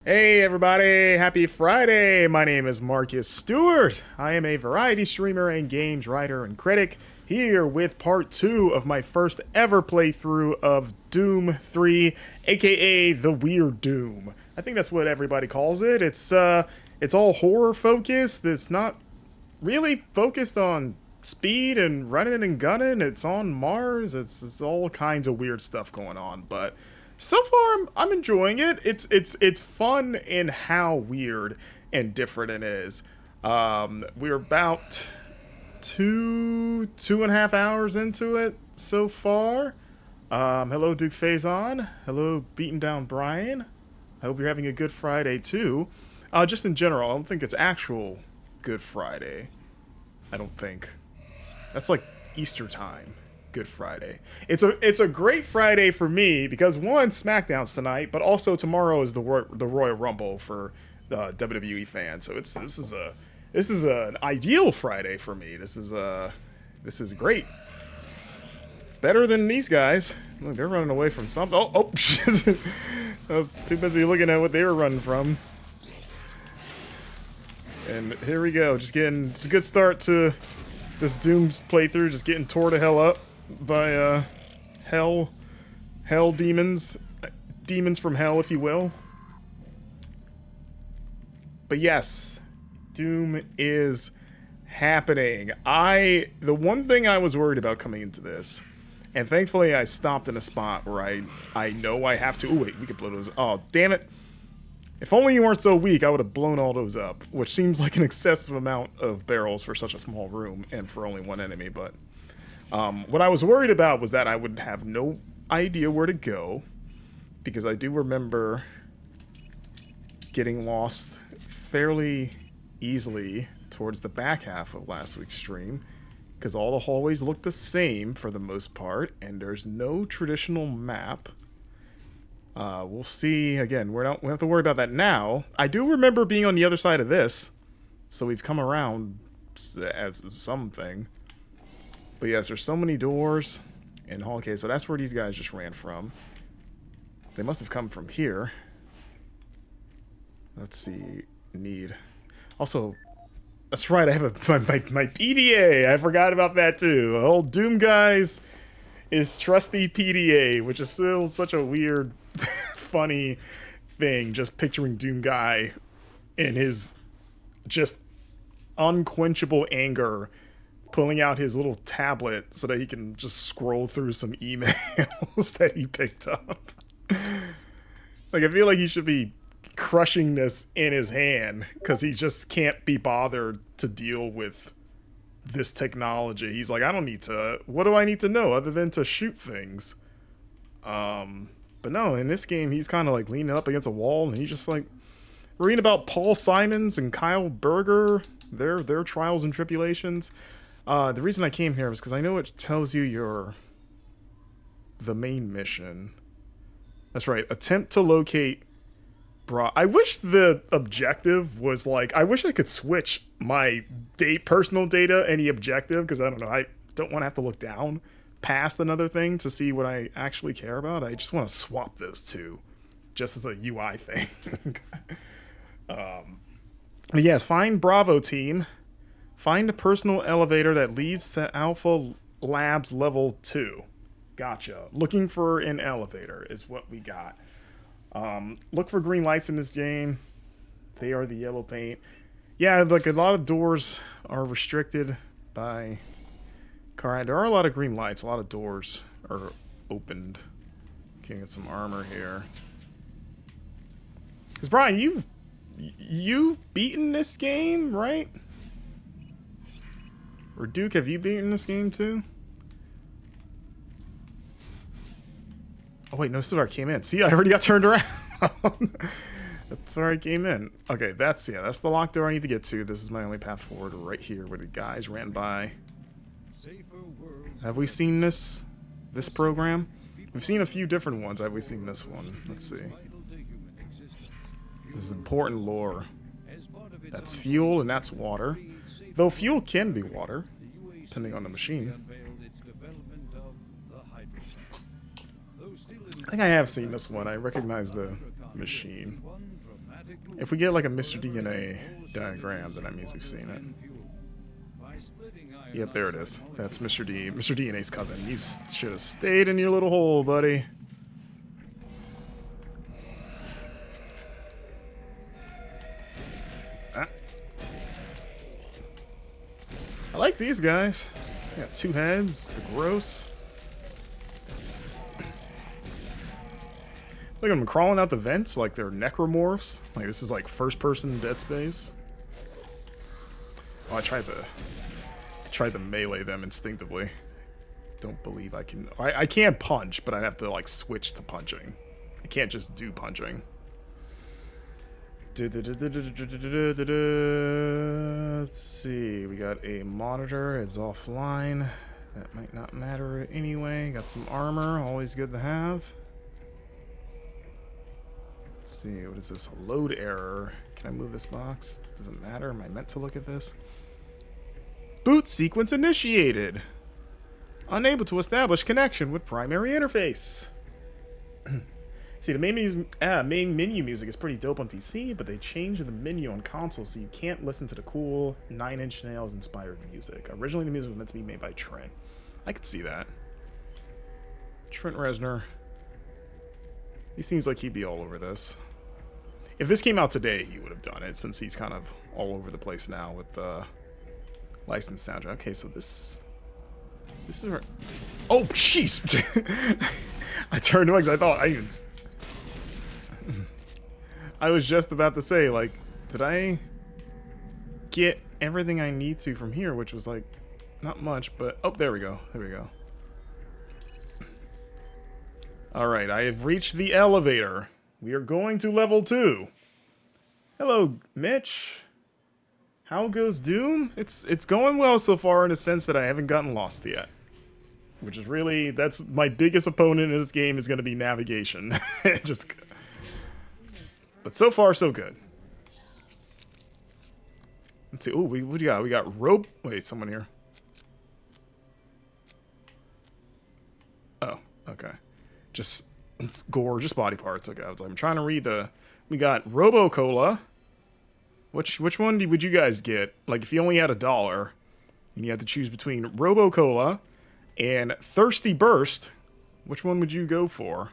Hey everybody, happy Friday! My name is Marcus Stewart. I am a variety streamer and games writer and critic, here with part 2 of my first ever playthrough of Doom 3, aka the Weird Doom. I think that's what everybody calls it. It's all horror focused. It's not really focused on speed and running and gunning. It's on Mars. It's all kinds of weird stuff going on, but so far I'm enjoying it. It's fun in how weird and different it is. We're about two and a half hours into it so far. Hello Duke Faison. Hello Beaten Down Brian. I hope you're having a good Friday too. Just in general, I don't think it's actual Good Friday. I don't think. That's like Easter time. Good Friday. It's a great Friday for me because one, SmackDown's tonight, but also tomorrow is the Royal Rumble for WWE fans. So this is an ideal Friday for me. This is great. Better than these guys. Look, they're running away from something. Oh. I was too busy looking at what they were running from. And here we go. It's a good start to this Doom's playthrough. Just getting tore to hell up by hell demons from hell, if you will. But yes, Doom is happening. The one thing I was worried about coming into this, and thankfully I stopped in a spot where I know I have to. Oh wait, we could blow those. Oh damn it! If only you weren't so weak, I would have blown all those up, which seems like an excessive amount of barrels for such a small room and for only one enemy, but what I was worried about was that I would have no idea where to go, because I do remember getting lost fairly easily towards the back half of last week's stream, because all the hallways look the same for the most part, and there's no traditional map. We'll see. Again, we don't have to worry about that now. I do remember being on the other side of this, so we've come around as something. But yes, there's so many doors in Hall K, so that's where these guys just ran from. They must have come from here. Let's see. Need. Also, that's right, I have my PDA. I forgot about that too. Old Doom Guys is trusty PDA, which is still such a weird, funny thing. Just picturing Doom Guy in his just unquenchable anger, pulling out his little tablet so that he can just scroll through some emails that he picked up. Like, I feel like he should be crushing this in his hand because he just can't be bothered to deal with this technology. He's like, I don't need to. What do I need to know other than to shoot things? But no, in this game, he's kind of like leaning up against a wall, and he's just like reading about Paul Simons and Kyle Berger, their trials and tribulations. The reason I came here was because I know it tells you the main mission. That's right. Attempt to locate I wish the objective was like, I wish I could switch my personal data and the objective, because I don't know, I don't want to have to look down past another thing to see what I actually care about. I just want to swap those two just as a UI thing. But yes, find Bravo team. Find a personal elevator that leads to Alpha Labs level 2. Gotcha. Looking for an elevator is what we got. Look for green lights in this game. They are the yellow paint. Yeah, like a lot of doors are restricted by car. There are a lot of green lights. A lot of doors are opened. Can get some armor here. Because Brian, you've beaten this game, right? Or Duke, have you beaten this game too? Oh wait, no, this is where I came in. See, I already got turned around. That's where I came in. Okay, that's the locked door I need to get to. This is my only path forward, right here where the guys ran by. Have we seen this program? We've seen a few different ones. Have we seen this one? Let's see. This is important lore. That's fuel and that's water. Though fuel can be water, depending on the machine. I think I have seen this one. I recognize the machine. If we get like a Mr. DNA diagram, then that means we've seen it. Yep, there it is. That's Mr. D. Mr. DNA's cousin. You should have stayed in your little hole, buddy. Ah. I like these guys. They got 2 heads. They're gross. Look at them crawling out the vents like they're necromorphs. Like this is like first-person Dead Space. Oh, I tried to melee them instinctively. Don't believe I can. I can't punch, but I have to like switch to punching. I can't just do punching. Let's see. We got a monitor. It's offline. That might not matter anyway. Got some armor. Always good to have. Let's see. What is this? A load error. Can I move this box? Doesn't matter. Am I meant to look at this? Boot sequence initiated. Unable to establish connection with primary interface. See, the main menu music is pretty dope on PC, but they changed the menu on console so you can't listen to the cool 9 Inch Nails inspired music. Originally, the music was meant to be made by Trent. I could see that. Trent Reznor. He seems like he'd be all over this. If this came out today, he would have done it, since he's kind of all over the place now with the licensed soundtrack. Okay, so this is where... Oh, jeez! I turned to it because I thought I was just about to say, like, did I get everything I need to from here, which was, like, not much, but... Oh, there we go. There we go. Alright, I have reached the elevator. We are going to level 2. Hello, Mitch. How goes Doom? It's going well so far in the sense that I haven't gotten lost yet. Which is really... That's my biggest opponent in this game is going to be navigation. Just... But so far, so good. Let's see. Oh, what do you got? We got rope. Wait, someone here. Oh, okay. Just it's gore, just body parts. Okay, I was like, I'm trying to read the. We got Robo-Cola. Which one would you guys get? Like, if you only had $1, and you had to choose between Robo-Cola and Thirsty Burst, which one would you go for?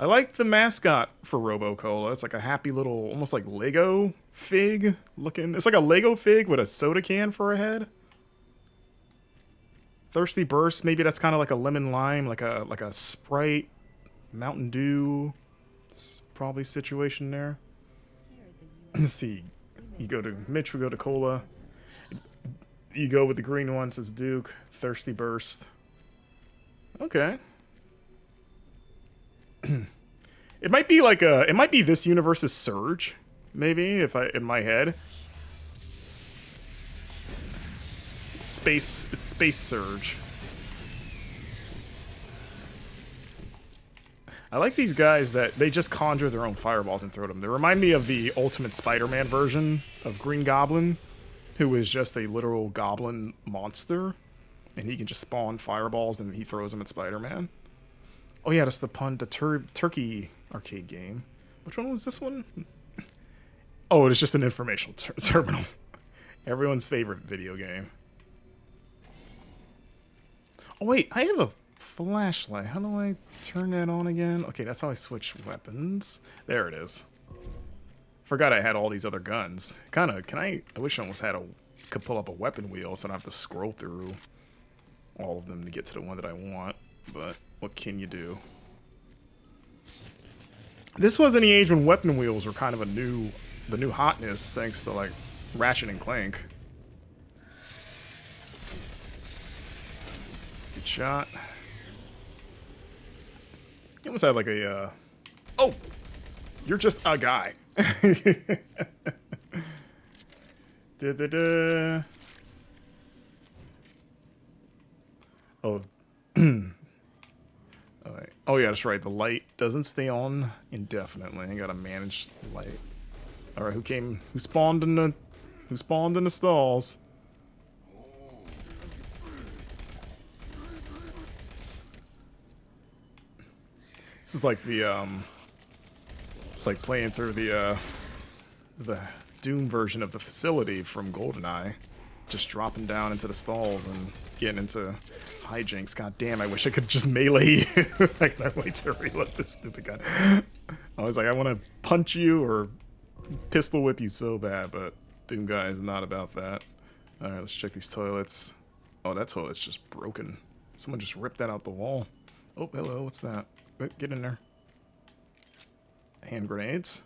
I like the mascot for Robo-Cola. It's like a happy little, almost like Lego fig looking. It's like a Lego fig with a soda can for a head. Thirsty Burst, maybe that's kind of like a lemon lime, like a Sprite, Mountain Dew, probably situation there. Let's see. You go to Mitch, we go to Cola. You go with the green one, says Duke. Thirsty Burst. Okay. It might be like it might be this universe's Surge, maybe, if in my head. It's Space Surge. I like these guys that they just conjure their own fireballs and throw them. They remind me of the Ultimate Spider-Man version of Green Goblin, who is just a literal goblin monster, and he can just spawn fireballs and he throws them at Spider-Man. Oh yeah, that's the pun, the Turkey arcade game. Which one was this one? Oh, it's just an informational terminal. Everyone's favorite video game. Oh wait, I have a flashlight. How do I turn that on again? Okay, that's how I switch weapons. There it is. Forgot I had all these other guns. I wish I almost could pull up a weapon wheel so I don't have to scroll through all of them to get to the one that I want. But what can you do? This was in the age when weapon wheels were kind of the new hotness, thanks to like Ratchet and Clank. Good shot. You almost had like a oh, you're just a guy. Da-da-da. Oh. Alright. Oh yeah, that's right. The light doesn't stay on indefinitely. I gotta manage the light. Alright, who spawned in the stalls? This is like the It's like playing through the Doom version of the facility from GoldenEye. Just dropping down into the stalls and getting into hijinks. God damn, I wish I could just melee you. I can't wait to reload this stupid gun. I was like, I want to punch you or pistol whip you so bad, but Doom Guy is not about that. Alright, let's check these toilets. Oh, that toilet's just broken. Someone just ripped that out the wall. Oh, hello, what's that? Wait, get in there. Hand grenades.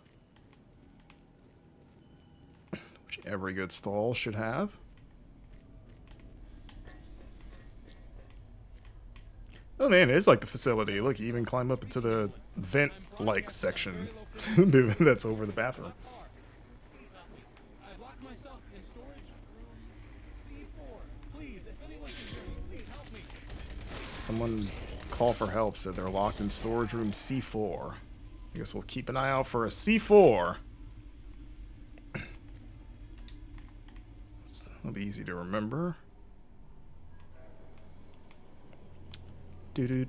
Which every good stall should have. Oh man, it is like the facility. Look, you even climb up into the vent-like section that's over the bathroom. Someone call for help, said they're locked in storage room C4. I guess we'll keep an eye out for a C4. It'll be easy to remember. Let's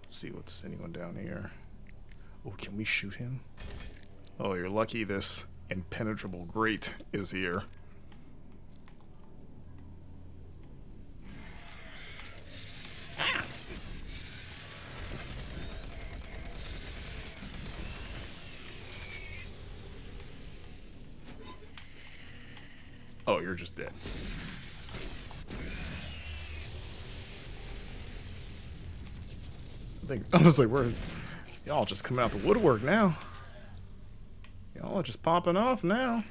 see what's anyone down here. Oh, can we shoot him? Oh, you're lucky this impenetrable grate is here. Ah. Oh, you're just dead. I was like, where y'all just coming out the woodwork now? Y'all are just popping off now.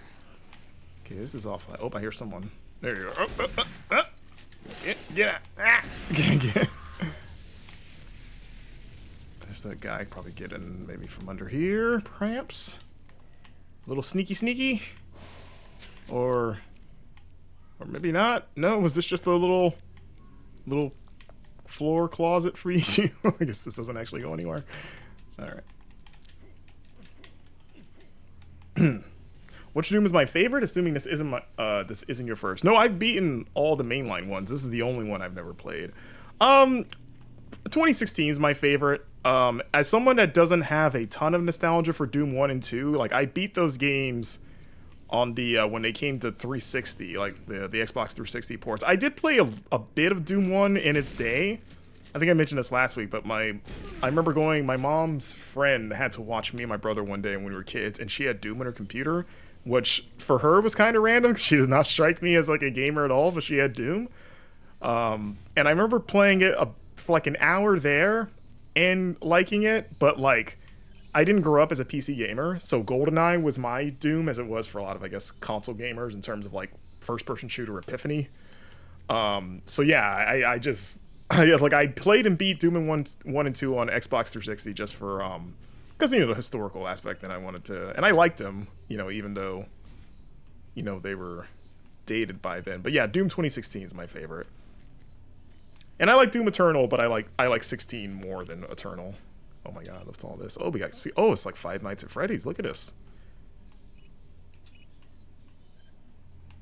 Okay, this is awful. Oh, I hear someone. There you go. Get out. Ah. Get. There's that guy probably getting maybe from under here, perhaps. A little sneaky. Or maybe not. No, was this just a little floor closet for you? I guess this doesn't actually go anywhere. Alright. Which Doom is my favorite? Assuming this isn't your first. No, I've beaten all the mainline ones. This is the only one I've never played. 2016 is my favorite. As someone that doesn't have a ton of nostalgia for Doom 1 and 2, like I beat those games on the when they came to 360, like the Xbox 360 ports. I did play a bit of Doom 1 in its day. I think I mentioned this last week, but I remember my mom's friend had to watch me and my brother one day when we were kids, and she had Doom on her computer, which for her was kind of random. She did not strike me as like a gamer at all, but she had Doom. And I remember playing it for like an hour there and liking it, but like I didn't grow up as a PC gamer, so GoldenEye was my Doom, as it was for a lot of, I guess, console gamers in terms of like first-person shooter epiphany. So yeah, I played and beat Doom 1 and 2 on Xbox 360 just for because the historical aspect that I wanted to, and I liked them, even though they were dated by then. But yeah, Doom 2016 is my favorite, and I like Doom Eternal, but I like 16 more than Eternal. Oh my god, what's all this? Oh, it's like Five Nights at Freddy's. Look at this.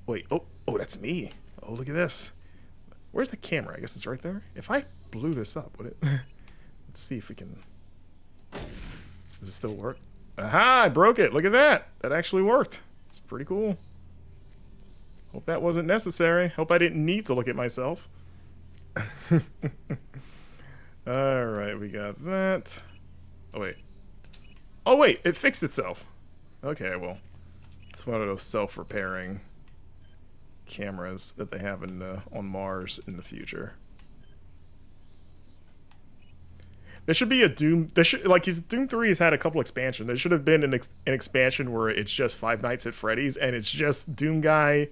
Wait, oh, that's me. Oh, look at this. Where's the camera? I guess it's right there. If I blew this up, would it? Let's see if we can. Does it still work? Aha, I broke it. Look at that. That actually worked. It's pretty cool. Hope that wasn't necessary. Hope I didn't need to look at myself. Alright, we got that. Oh wait, it fixed itself. Okay, well, it's one of those self-repairing cameras that they have on Mars in the future. There should be a Doom. Doom 3 has had a couple expansions. There should have been an expansion where it's just Five Nights at Freddy's and it's just Doom Guy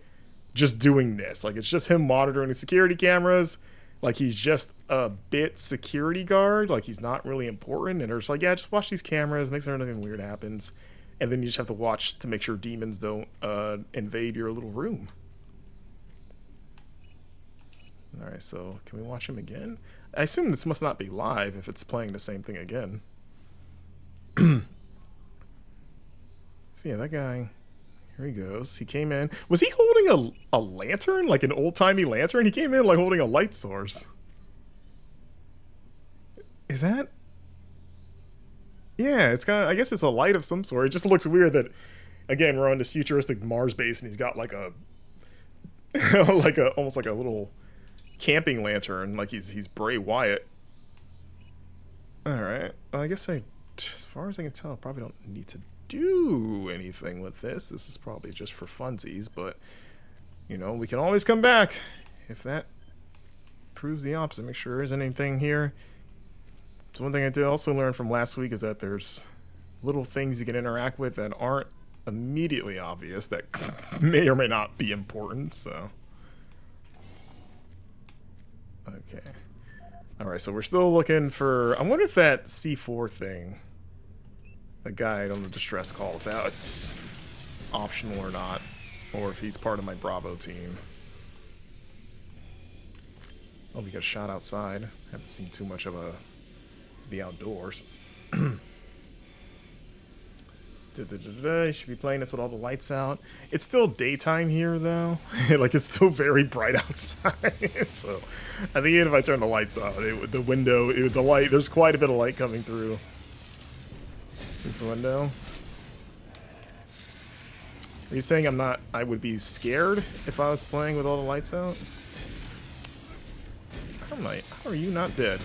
just doing this. Like it's just him monitoring the security cameras. Like he's just a bit security guard. Like he's not really important. And they're just like, yeah, just watch these cameras, make sure nothing weird happens. And then you just have to watch to make sure demons don't invade your little room. Alright, so can we watch him again? I assume this must not be live if it's playing the same thing again. So yeah, that guy, here he goes. He came in. Was he holding a lantern? Like an old-timey lantern? He came in like holding a light source. Is that? Yeah, it's kind of. I guess it's a light of some sort. It just looks weird that, again, we're on this futuristic Mars base, and he's got like a, like a almost like a little camping lantern, like he's Bray Wyatt. All right. Well, I guess as far as I can tell, I probably don't need to do anything with this. This is probably just for funsies, but you know, we can always come back if that proves the opposite. Make sure there isn't anything here. So one thing I did also learn from last week is that there's little things you can interact with that aren't immediately obvious that may or may not be important. So okay. Alright, so we're still looking for... I wonder if that C4 thing, the guide on the distress call, if that's optional or not, or if he's part of my Bravo team. Oh, we got shot outside. Haven't seen too much of the outdoors. You should be playing this with all the lights out. It's still daytime here, though. Like, it's still very bright outside. So, I think even if I turn the lights out, the window, the light, there's quite a bit of light coming through this window. Are you saying I would be scared if I was playing with all the lights out? How are you not dead?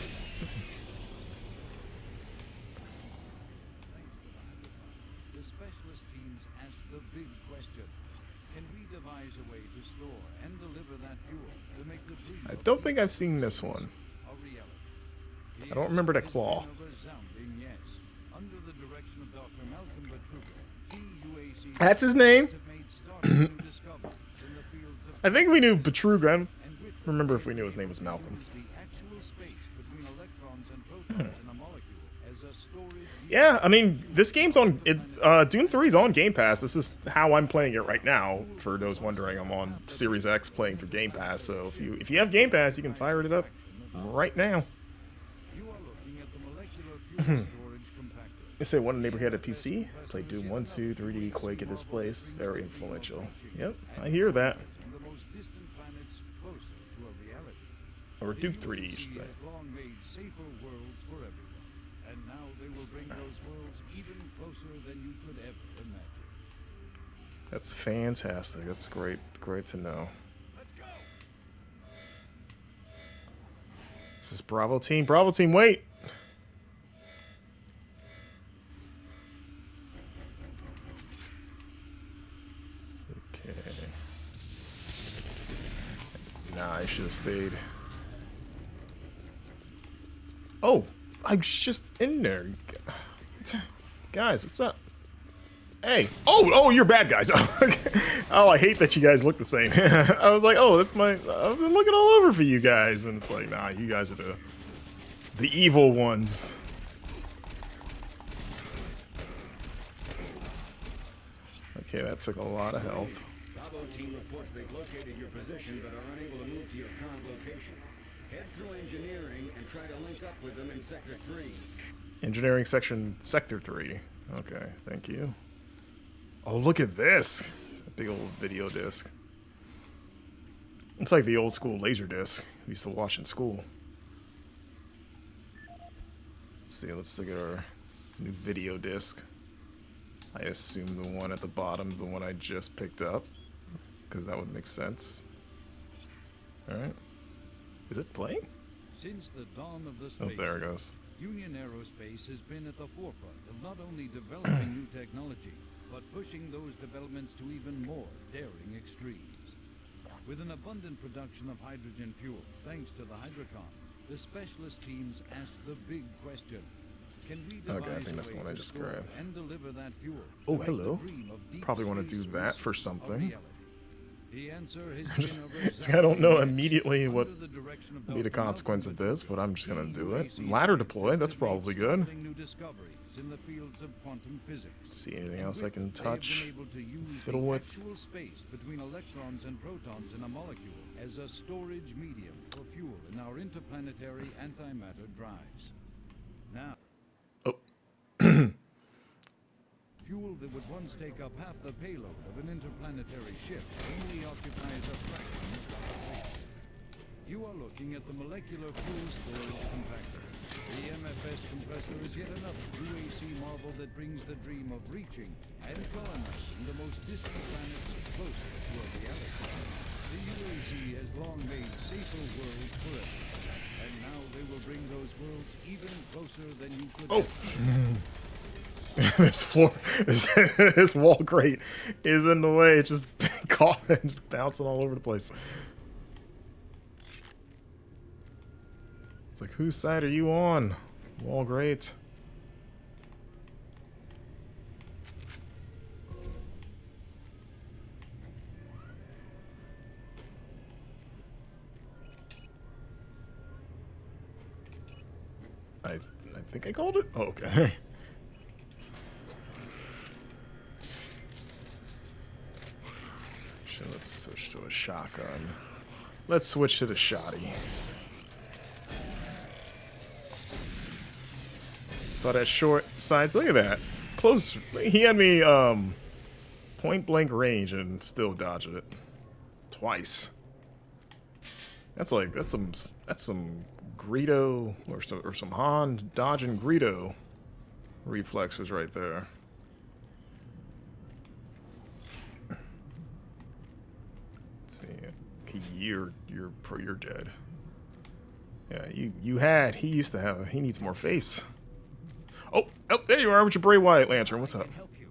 I don't think I've seen this one. I don't remember the claw. That's his name? I think we knew Betruga. I don't remember if we knew his name was Malcolm. Yeah, I mean, this game's on... Dune 3 is on Game Pass. This is how I'm playing it right now. For those wondering, I'm on Series X playing for Game Pass. So if you have Game Pass, you can fire it up right now. They say one neighbor had a PC. Played Doom 1, 2, 3D, Quake at this place. Very influential. Yep, I hear that. Or Duke 3D, you should say. That's fantastic. That's great. Great to know. This is Bravo team. Bravo team, wait. Okay. Nah, I should have stayed. Oh, I was just in there. Guys, what's up? Hey. Oh, you're bad guys. Oh, I hate that you guys look the same. I was like, oh, that's I've been looking all over for you guys. And it's like, nah, you guys are the evil ones. Okay, that took a lot of health. Bravo team reports they've located your position but are unable to move to your current location. Head through engineering and try to link up with them in Sector 3. Engineering section, Sector 3. Okay, thank you. Oh, look at this! A big old video disc. It's like the old school laser disc we used to watch in school. Let's see, let's look at our new video disc. I assume the one at the bottom is the one I just picked up, because that would make sense. Alright. Is it playing? Since the dawn of the space, oh, there it goes. Union Aerospace has been at the forefront of not only developing new technology, but pushing those developments to even more daring extremes. With an abundant production of hydrogen fuel, thanks to the Hydrocon, the specialist teams ask the big question. Can we devise okay, I think that's the one I just grabbed. And deliver that fuel oh, hello. Probably want to do that for something. The answer is I don't know immediately what will be the consequence of this, but I'm just going to do it. Ladder deploy, that's probably good. See anything else I can touch, fiddle with? Space between electrons and protons in a molecule as a storage medium for fuel in our interplanetary antimatter drives. Now, fuel that would once take up half the payload of an interplanetary ship only occupies a fraction of that. You are looking at the molecular fuel storage compactor. The MFS compressor is yet another UAC model marvel that brings the dream of reaching and colonizing the most distant planets closer to a reality. The UAC has long made safer worlds forever, and now they will bring those worlds even closer than you could ever. This floor, this wall grate is in the way. It's just caught and just bouncing all over the place. It's like, whose side are you on? Wall grate. I think I called it. Oh, okay. Let's switch to a shotgun. Let's switch to the shotty. Saw that short side. Look at that. Close. He had me point blank range and still dodged it twice. That's some Greedo or some Han dodging Greedo reflexes right there. See, you're dead. Yeah, he used to have. He needs more face. Oh, there you are with your Bray Wyatt lantern. What's up? Help you.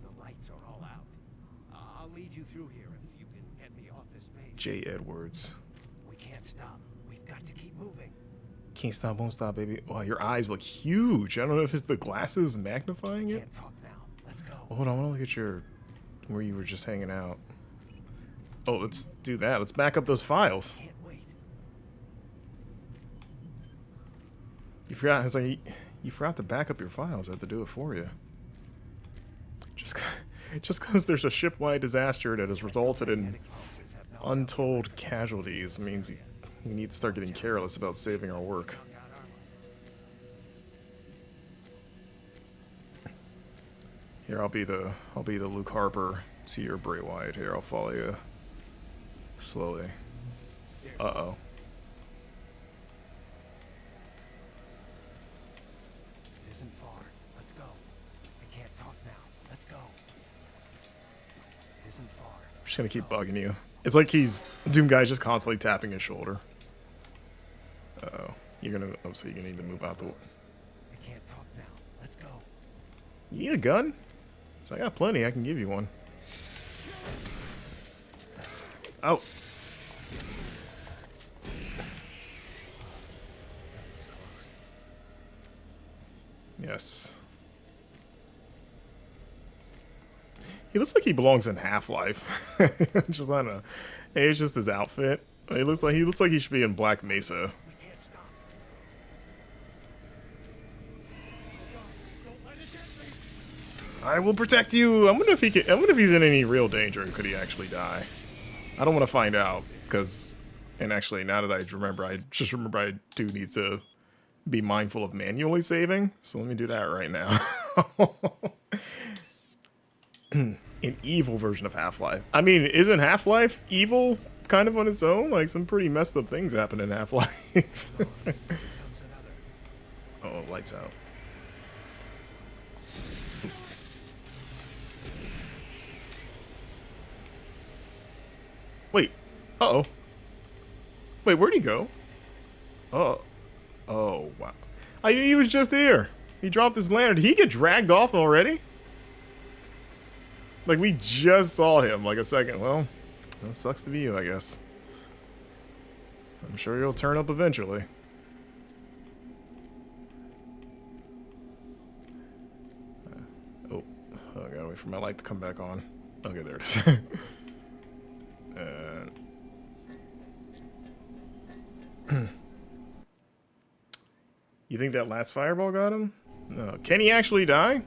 The lights are all out. I'll lead you through here if you can get me off this base. J. Edwards. We can't stop. We've got to keep moving. Can't stop, won't stop, baby. Wow, your eyes look huge. I don't know if it's the glasses magnifying it. Can't talk now. Let's go. Oh, hold on, I want to look at where you were just hanging out. Oh, let's do that. Let's back up those files. Can't wait. You forgot. It's like you forgot to back up your files. I had to do it for you. Just because there's a ship-wide disaster that has resulted in untold casualties means we need to start getting careless about saving our work. Here, I'll be the Luke Harper to your Bray Wyatt. Here, I'll follow you slowly. Uh-oh. It isn't far. Let's go. I can't talk now. Let's go. It isn't far. I'm just gonna keep bugging you. It's like Doom Guy's just constantly tapping his shoulder. Uh-oh. So you're gonna need to move out the way. I can't talk now. Let's go. You need a gun? So I got plenty, I can give you one. Oh. Yes. He looks like he belongs in Half-Life. Just I don't know. Hey, it's just his outfit. He looks like he should be in Black Mesa. I will protect you. I wonder if he's in any real danger. Could he actually die? I don't want to find out and actually, now that I remember, I do need to be mindful of manually saving. So let me do that right now. An evil version of Half-Life. I mean, isn't Half-Life evil kind of on its own? Like, some pretty messed up things happen in Half-Life. Oh, lights out. Wait. Uh-oh. Wait, where'd he go? Oh, wow. He was just here. He dropped his lantern. Did he get dragged off already? Like, we just saw him like a second. Well, that sucks to be you, I guess. I'm sure he'll turn up eventually. I gotta wait for my light to come back on. Okay, there it is. You think that last fireball got him? No. Can he actually die?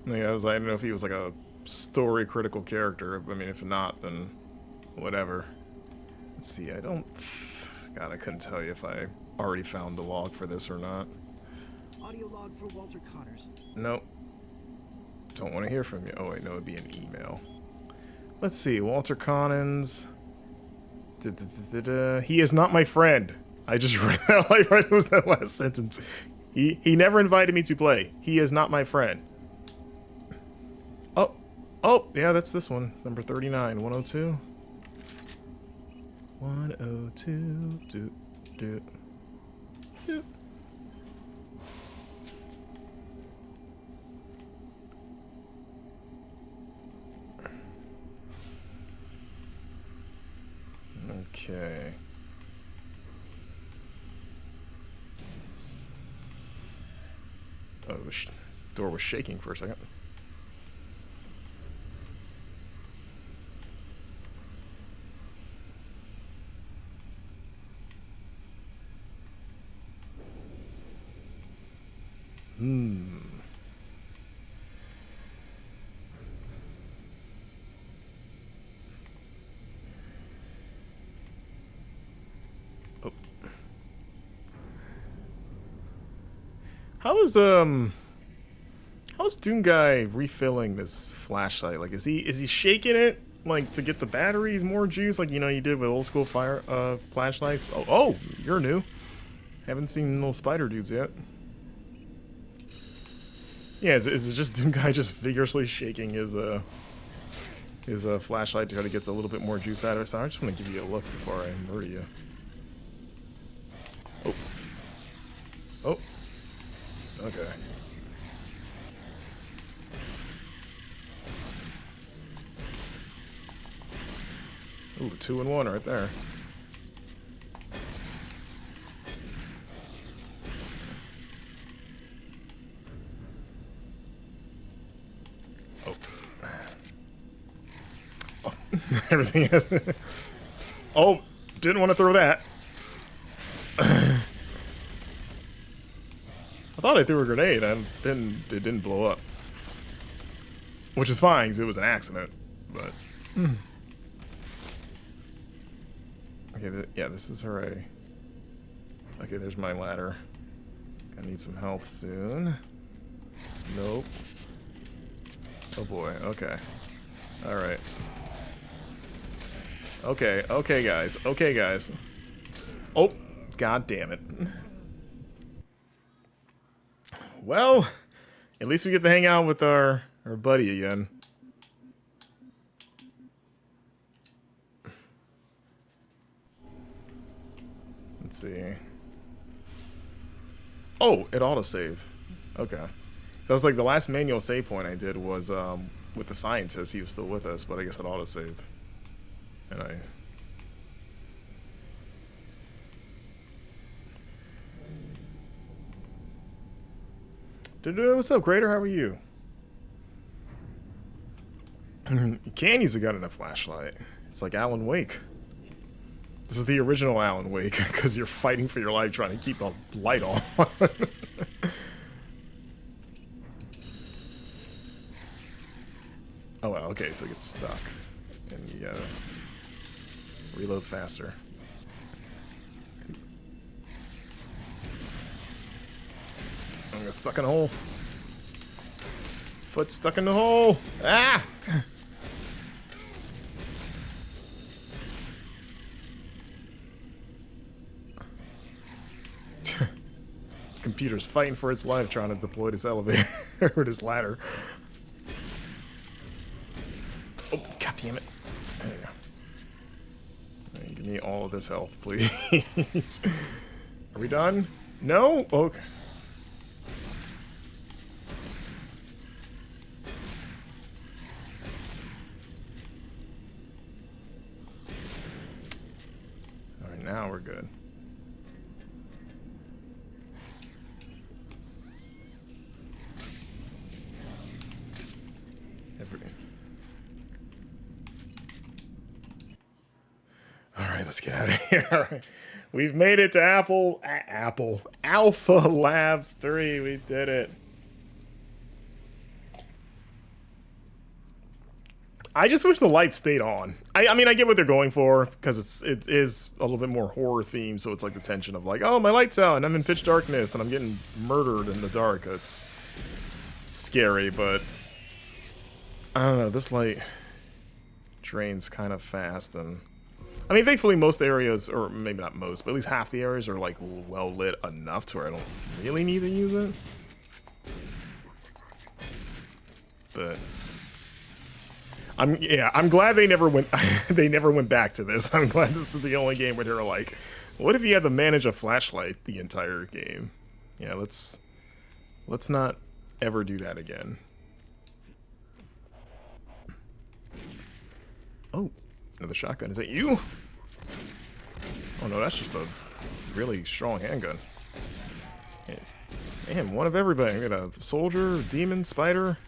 I don't know if he was like a story critical character. I mean, if not, then whatever. Let's see. God, I couldn't tell you if I already found the log for this or not. Audio log for Walter Connors. Nope. Don't want to hear from you. Oh wait, no, it'd be an email. Let's see. Walter Connors. He is not my friend. I just read that. Like, right, was that last sentence. He never invited me to play. He is not my friend. Oh, yeah, that's this one. Number 39, 102. 102. Do. Okay. Oh, the door was shaking for a second. Oh. How's Doom Guy refilling this flashlight? Like, is he shaking it like to get the batteries more juice, like you did with old school fire flashlights? Oh, you're new. Haven't seen little spider dudes yet. Yeah, is it just Doom Guy just vigorously shaking his flashlight to try to get a little bit more juice out of it? So I just want to give you a look before I murder you. Oh. Okay. Ooh, 2 in 1 right there. Oh. Everything is. Oh, didn't want to throw that. I thought I threw a grenade and it didn't blow up. Which is fine, because it was an accident. But. Okay, yeah, this is hooray. Okay, there's my ladder. I need some health soon. Nope. Oh boy, okay. Alright. Okay, guys. Okay, guys. Oh, god damn it. Well, at least we get to hang out with our buddy again. Let's see. Oh, it autosaved. Okay. That was like the last manual save point I did was with the scientist. He was still with us, but I guess it autosaved. And what's up, Grader? How are you? You can use a gun and a flashlight. It's like Alan Wake. This is the original Alan Wake, because you're fighting for your life trying to keep the light on. Oh, well, okay, so it gets stuck. And you gotta reload faster. I got stuck in a hole. Foot stuck in the hole. Ah! Computer's fighting for its life trying to deploy this elevator or this ladder. Oh, god damn it. There you go. Give me all of this health, please. Are we done? No? Okay. Alright, now we're good. Alright, let's get out of here. Alright. We've made it to Alpha Labs 3. We did it. I just wish the lights stayed on. I mean, I get what they're going for, because it is a little bit more horror themed, so it's like the tension of like, oh, my light's out, and I'm in pitch darkness, and I'm getting murdered in the dark. It's scary, but I don't know, this light drains kind of fast, and I mean, thankfully most areas, or maybe not most, but at least half the areas are like well lit enough to where I don't really need to use it. But I'm glad they never went back to this. I'm glad this is the only game where they were like, what if you had to manage a flashlight the entire game? Yeah, let's not ever do that again. Oh, another shotgun. Is that you? Oh no, that's just a really strong handgun. Damn, one of everybody. We got a soldier, demon, spider,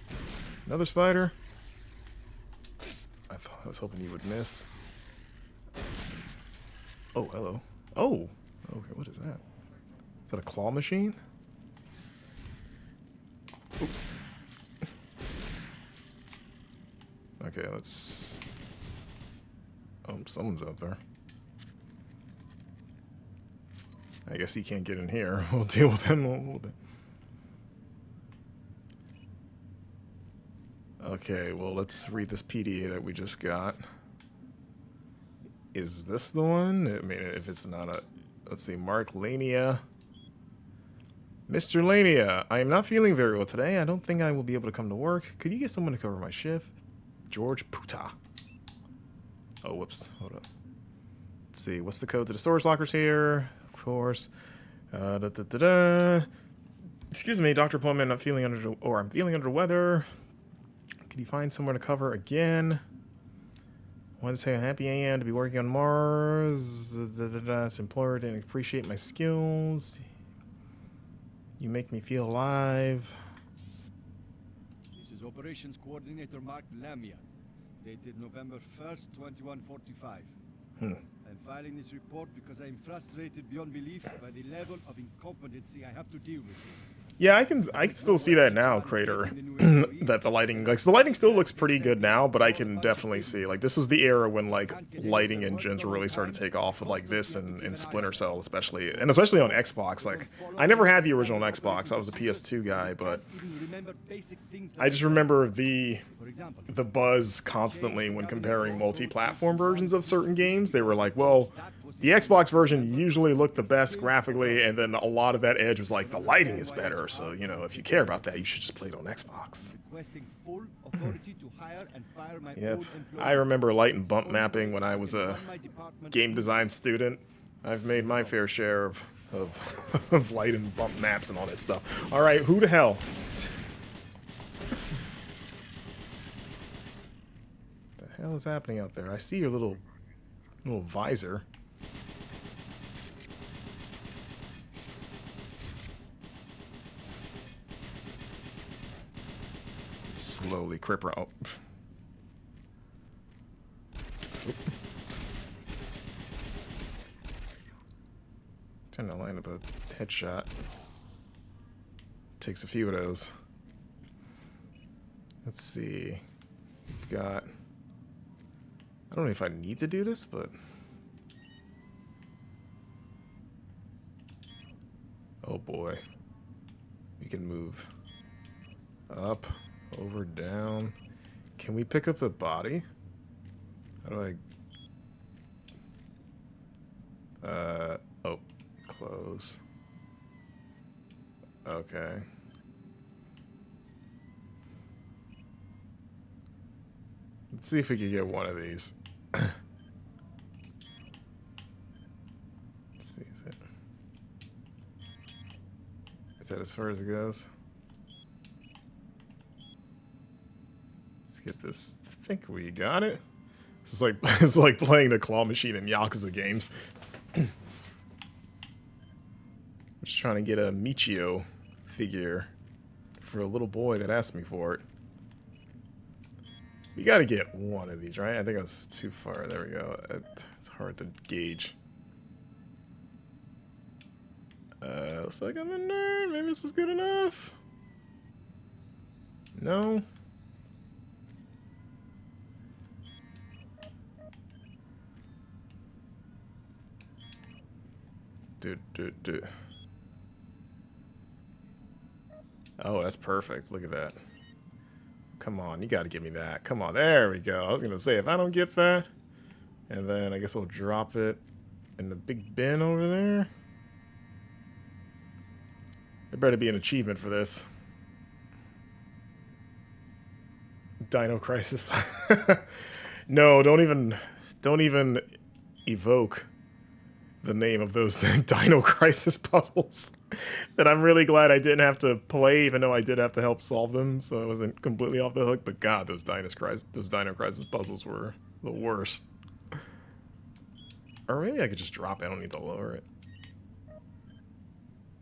another spider. I was hoping you would miss. Oh, hello. Oh, okay, what is that? Is that a claw machine? Ooh. Okay, let's... Oh, someone's out there. I guess he can't get in here. We'll deal with him in a little bit. Okay, well, let's read this PDA that we just got. Is this the one? I mean, if it's not a... Let's see, Mark Lania. Mr. Lania, I am not feeling very well today. I don't think I will be able to come to work. Could you get someone to cover my shift? George Puta. Oh, whoops. Hold on. Let's see. What's the code to the storage lockers here? Of course. Excuse me, Dr. Pullman. I'm feeling under the weather. Could you find somewhere to cover again? I wanted to say how happy I am to be working on Mars. This employer didn't appreciate my skills. You make me feel alive. This is Operations Coordinator Mark Lamia, dated November 1st, 2145. I'm filing this report because I am frustrated beyond belief by the level of incompetency I have to deal with. Yeah, I can still see that now, Crater. That the lighting still looks pretty good now, but I can definitely see, like, this was the era when, like, lighting engines really started to take off with, like, this and Splinter Cell especially, and especially on Xbox. Like, I never had the original Xbox. I was a PS2 guy, but I just remember the buzz constantly when comparing multi-platform versions of certain games. They were like, well, the Xbox version usually looked the best graphically, and then a lot of that edge was like, the lighting is better, so, you know, if you care about that, you should just play it on Xbox. Yep. I remember light and bump mapping when I was a game design student. I've made my fair share of light and bump maps and all that stuff. Alright, who the hell? What the hell is happening out there? I see your little visor. Slowly creep around. Trying to line up a headshot. Takes a few of those. Let's see. We've got... I don't know if I need to do this, but... Oh boy. We can move up, over, down. Can we pick up the body? How do I... oh, close. Okay. Let's see if we can get one of these. Let's see, is that as far as it goes? Let's get this. I think we got it. It's like it's like playing the claw machine in Yakuza games. Just trying to get a Michio figure for a little boy that asked me for it. We gotta get one of these, right? I think I was too far. There we go. It's hard to gauge. Looks like I'm a nerd. Maybe this is good enough. No. Dude. Oh, that's perfect. Look at that. Come on, you gotta give me that. Come on, there we go. I was gonna say, if I don't get that, And then I guess we'll drop it in the big bin over there. There better be an achievement for this. Dino Crisis. No, don't even evoke the name of those Dino Crisis puzzles. That I'm really glad I didn't have to play, even though I did have to help solve them, so I wasn't completely off the hook. But God, those Dino Crisis puzzles were the worst. Or maybe I could just drop it. I don't need to lower it.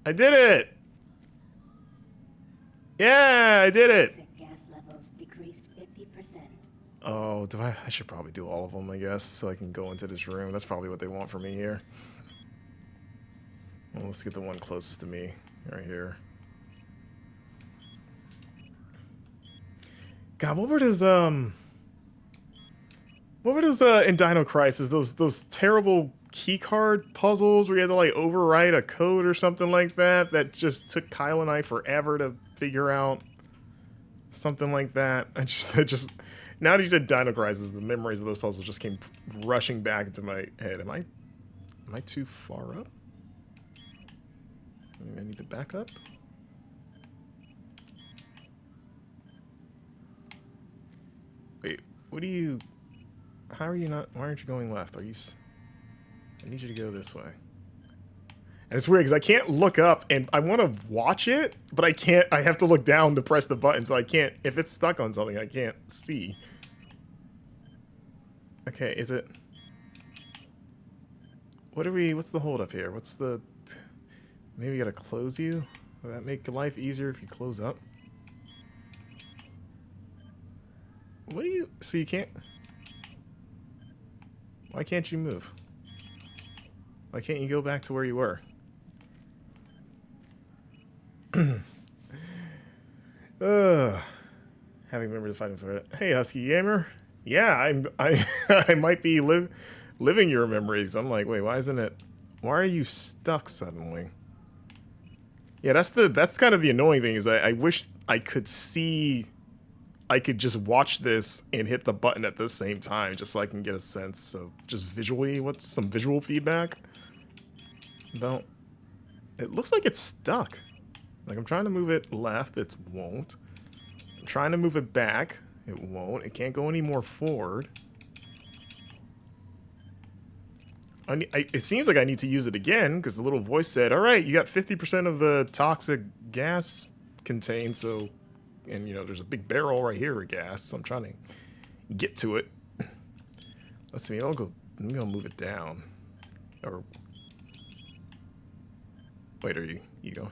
I did it! Yeah, I did it! Gas levels decreased 50%. Oh, I should probably do all of them, I guess, so I can go into this room. That's probably what they want from me here. Well, let's get the one closest to me, right here. God, what were those in Dino Crisis? Those terrible keycard puzzles where you had to like overwrite a code or something like that that just took Kyle and I forever to figure out. Something like that. I just now that you said Dino Crisis, the memories of those puzzles just came rushing back into my head. Am I too far up? Maybe I need to back up. Wait, what do you... How are you not... Why aren't you going left? Are you... I need you to go this way. And it's weird because I can't look up and I want to watch it, but I can't... I have to look down to press the button, so I can't... If it's stuck on something, I can't see. Okay, is it... What are we... What's the hold up here? What's the... Maybe we gotta close you? Will that make life easier if you close up? What do you... So you can't... Why can't you move? Why can't you go back to where you were? Having remembered to fight for it. Hey, Husky Gamer. Yeah, I might be living your memories. I'm like, wait, why isn't it... Why are you stuck suddenly? Yeah, that's kind of the annoying thing is I wish I could see... I could just watch this and hit the button at the same time just so I can get a sense of just visually what's some visual feedback about. It looks like it's stuck. Like I'm trying to move it left, it won't. I'm trying to move it back, it won't. It can't go any more forward. It seems like I need to use it again because the little voice said, all right, you got 50% of the toxic gas contained, so... And, you know, there's a big barrel right here of gas, so I'm trying to get to it. Let's see, maybe I'll move it down. Or... Wait, are you going?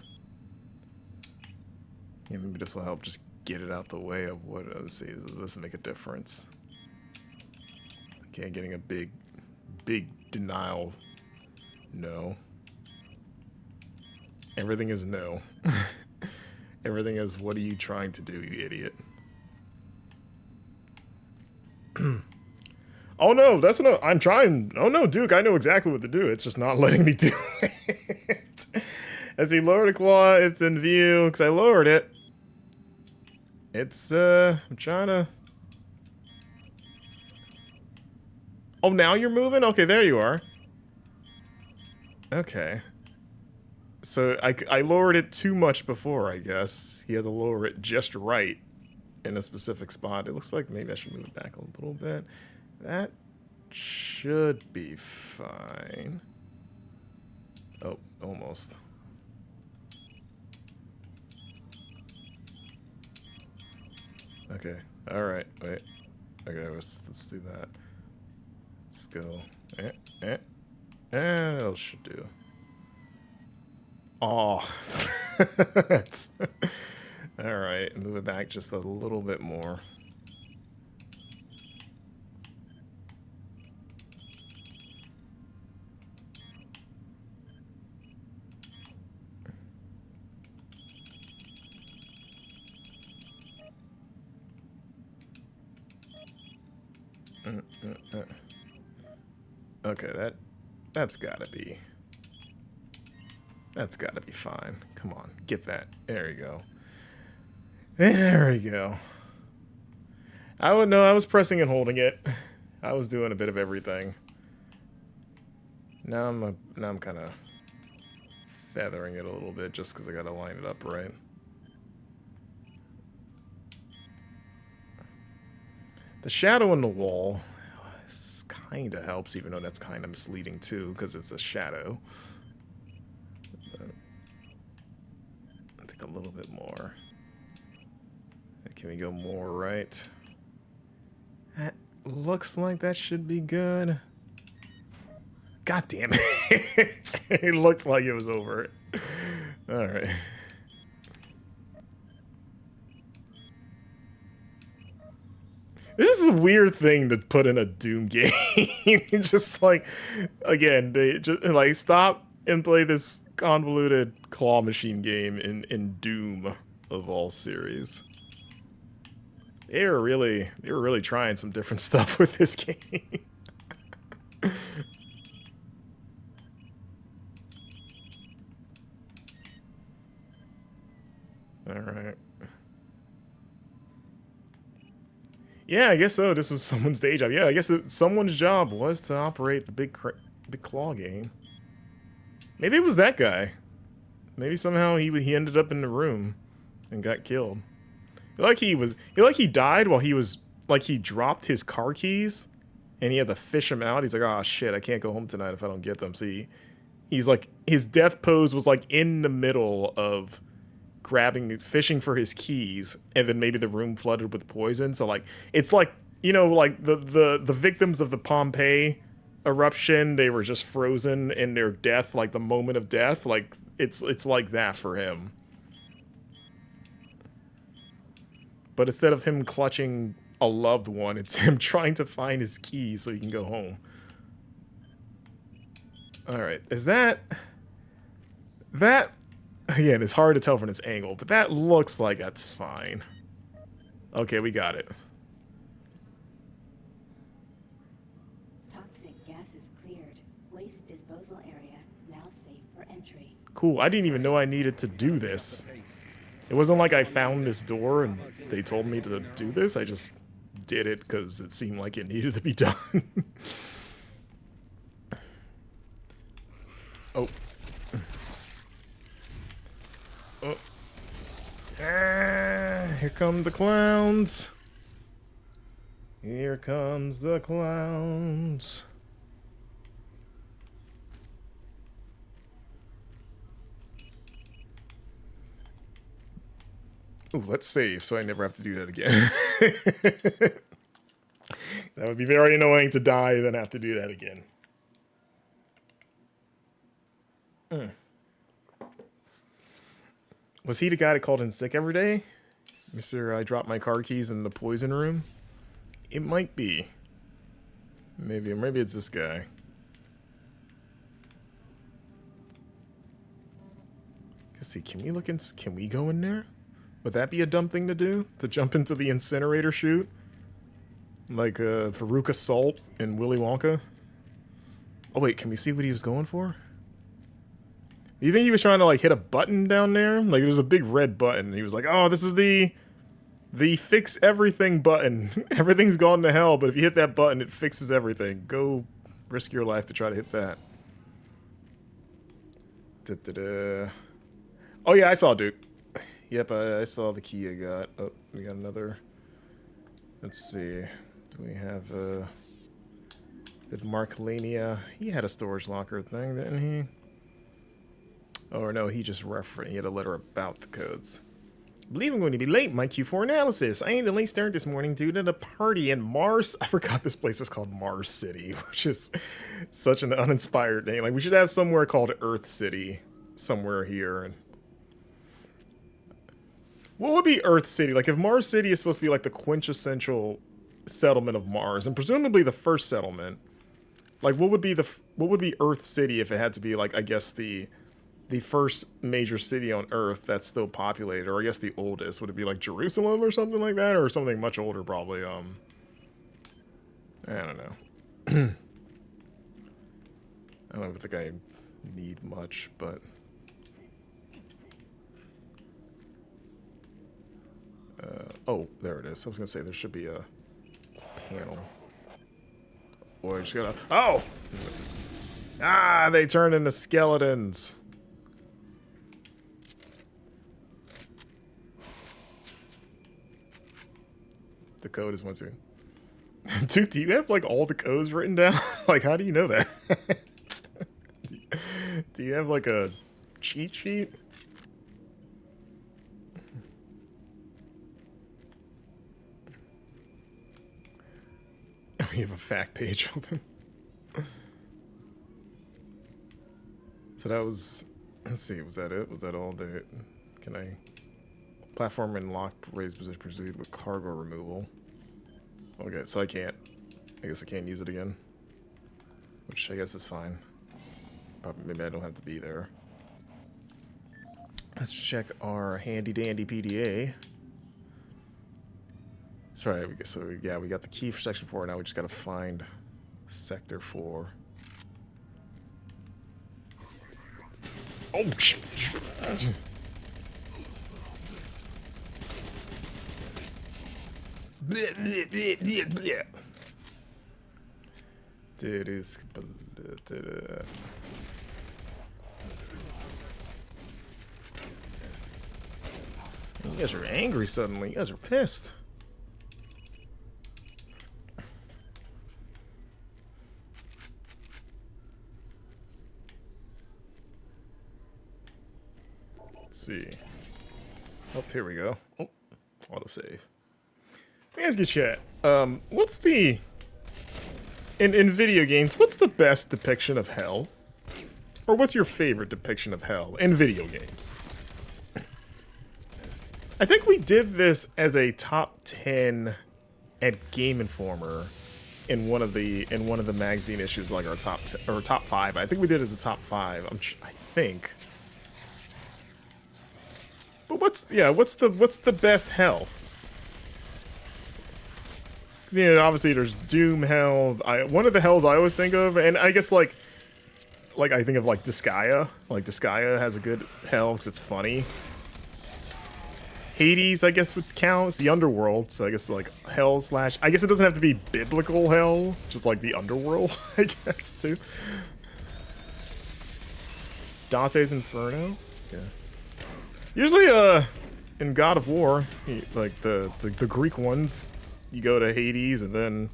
Yeah, maybe this will help just get it out the way of what... Let's see, does this make a difference? Okay, getting a big denial. No. Everything is no. Everything is, what are you trying to do, you idiot? Oh no, that's not... I'm trying... Oh no, Duke, I know exactly what to do. It's just not letting me do it. As he lowered a claw, it's in view. Because I lowered it. It's, I'm trying to... Oh, now you're moving? Okay, there you are. Okay. So I lowered it too much before, I guess. He had to lower it just right in a specific spot. It looks like maybe I should move it back a little bit. That should be fine. Oh, almost. Okay. All right. Wait. Okay. Let's do that. Let's go. That should do. Oh, all right. Move it back just a little bit more. Okay, that's gotta be. That's gotta be fine. Come on, get that. There we go. There we go. I would know I was pressing and holding it. I was doing a bit of everything. Now I'm kind of feathering it a little bit just because I got to line it up right. The shadow in the wall kind of helps, even though that's kind of misleading too, because it's a shadow. But I think a little bit more. Can we go more right? That looks like that should be good. God damn it. It looked like it was over it. Alright. This is a weird thing to put in a Doom game. Just like, again, they just like stop and play this convoluted claw machine game in Doom of all series. They were really trying some different stuff with this game. All right. Yeah, I guess so. This was someone's day job. Yeah, I guess someone's job was to operate the big claw game. Maybe it was that guy. Maybe somehow he ended up in the room and got killed. He died while he was like he dropped his car keys and he had to fish him out. He's like, oh shit, I can't go home tonight if I don't get them. See, he's like his death pose was like in the middle of fishing for his keys, and then maybe the room flooded with poison. So like it's like, you know, like the victims of the Pompeii eruption, they were just frozen in their death, like the moment of death. Like it's like that for him. But instead of him clutching a loved one, it's him trying to find his keys so he can go home. Alright, is that... Again, it's hard to tell from this angle, but that looks like that's fine. Okay, we got it. Toxic gas is cleared. Waste disposal area now safe for entry. Cool, I didn't even know I needed to do this. It wasn't like I found this door and they told me to do this. I just did it because it seemed like it needed to be done. Oh. Oh. Ah, here come the clowns. Here comes the clowns. Ooh, let's save so I never have to do that again. That would be very annoying to die and then have to do that again. Was he the guy that called in sick every day? Mr. I dropped my car keys in the poison room? It might be. Maybe it's this guy. Let's see, can we go in there? Would that be a dumb thing to do? To jump into the incinerator chute? Like Veruca Salt in Willy Wonka? Oh wait, can we see what he was going for? Do you think he was trying to like hit a button down there? Like there was a big red button and he was like, oh, this is the fix everything button. Everything's gone to hell, but if you hit that button, it fixes everything. Go risk your life to try to hit that. Da-da-da. Oh yeah, I saw Duke. Yep, I saw the key I got. Oh, we got another. Let's see. Do we have, did Mark Lania, he had a storage locker thing, didn't he? Oh, no, he just he had a letter about the codes. I believe I'm going to be late in my Q4 analysis. I ain't a late start this morning due to the party in Mars. I forgot this place was called Mars City, which is such an uninspired name. Like, we should have somewhere called Earth City somewhere here. And what would be Earth City? Like, if Mars City is supposed to be like the quintessential settlement of Mars, and presumably the first settlement, like what would be Earth City if it had to be like, I guess the first major city on Earth that's still populated, or I guess the oldest? Would it be like Jerusalem or something like that, or something much older probably? I don't know. I don't think I need much, but oh, there it is. I was gonna say there should be a panel. Boy, I just gotta. Oh! Ah, they turn into skeletons. The code is 1, 2. Dude, do you have like all the codes written down? Like, how do you know that? Do you have like a cheat sheet? We have a fact page open. So that was, let's see, was that it? Was that all the, can I, platform and lock raised position pursued with cargo removal. Okay, so I guess I can't use it again. Which I guess is fine. Probably, maybe I don't have to be there. Let's check our handy dandy PDA. That's right, so yeah, we got the key for section 4, now we just gotta find sector 4. Oh, bleh, bleh, bleh, bleh, bleh. Dude, is you guys are angry suddenly. You guys are pissed. Let's see. Oh, here we go. Oh, autosave. Let me ask you, chat. What's the in video games? What's the best depiction of hell, or what's your favorite depiction of hell in video games? I think we did this as a top 10 at Game Informer in one of the magazine issues, like our top or top 5. I think we did it as a top 5. I think. But what's the best hell? You know, obviously there's Doom hell. One of the hells I always think of, and I guess like I think of like Disgaea. Like Disgaea has a good hell because it's funny. Hades, I guess, would count. It's the underworld, so I guess like hell slash. I guess it doesn't have to be biblical hell, just like the underworld, I guess too. Dante's Inferno, yeah. Usually, in God of War, like the Greek ones, you go to Hades, and then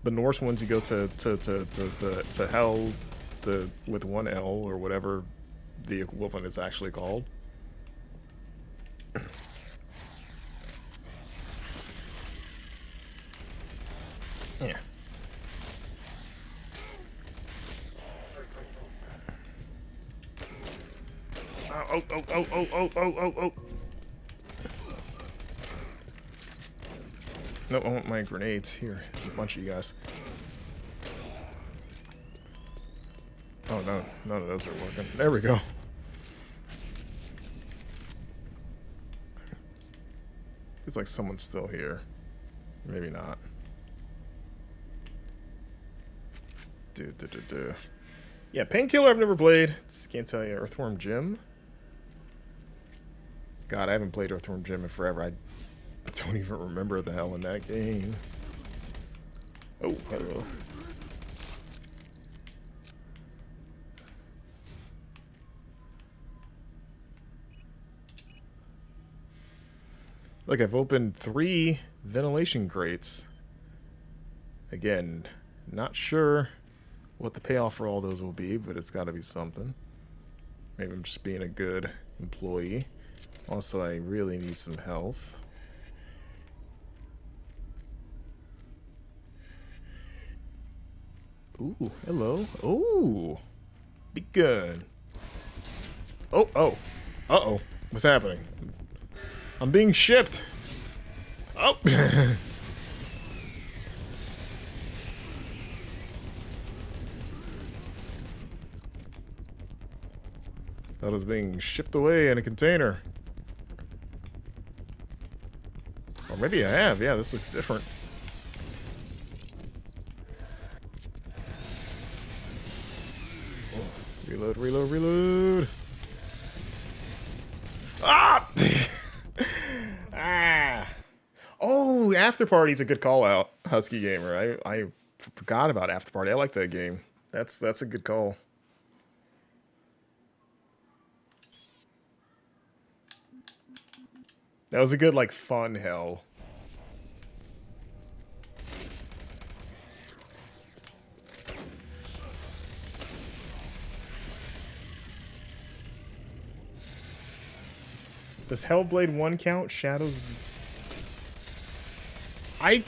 the Norse ones you go to hell, with one L or whatever the equivalent is actually called. Yeah. Oh. No, I want my grenades. Here, there's a bunch of you guys. Oh no, none of those are working. There we go. It's like someone's still here. Maybe not. Yeah, Painkiller I've never played. Just can't tell you. Earthworm Jim. God, I haven't played Earthworm Jim in forever. I don't even remember the hell in that game. Oh, hello. Look, I've opened 3 ventilation grates. Again, not sure what the payoff for all those will be, but it's got to be something. Maybe I'm just being a good employee. Also, I really need some health. Ooh, hello. Ooh, be good. Oh. Uh-oh. What's happening? I'm being shipped. Oh. That was being shipped away in a container. Or maybe I have. Yeah, this looks different. Oh, reload. Ah! Ah! Oh, After Party's a good call out, Husky Gamer. I forgot about After Party. I like that game. That's a good call. That was a good, like, fun hell. Does Hellblade 1 count? Shadows... I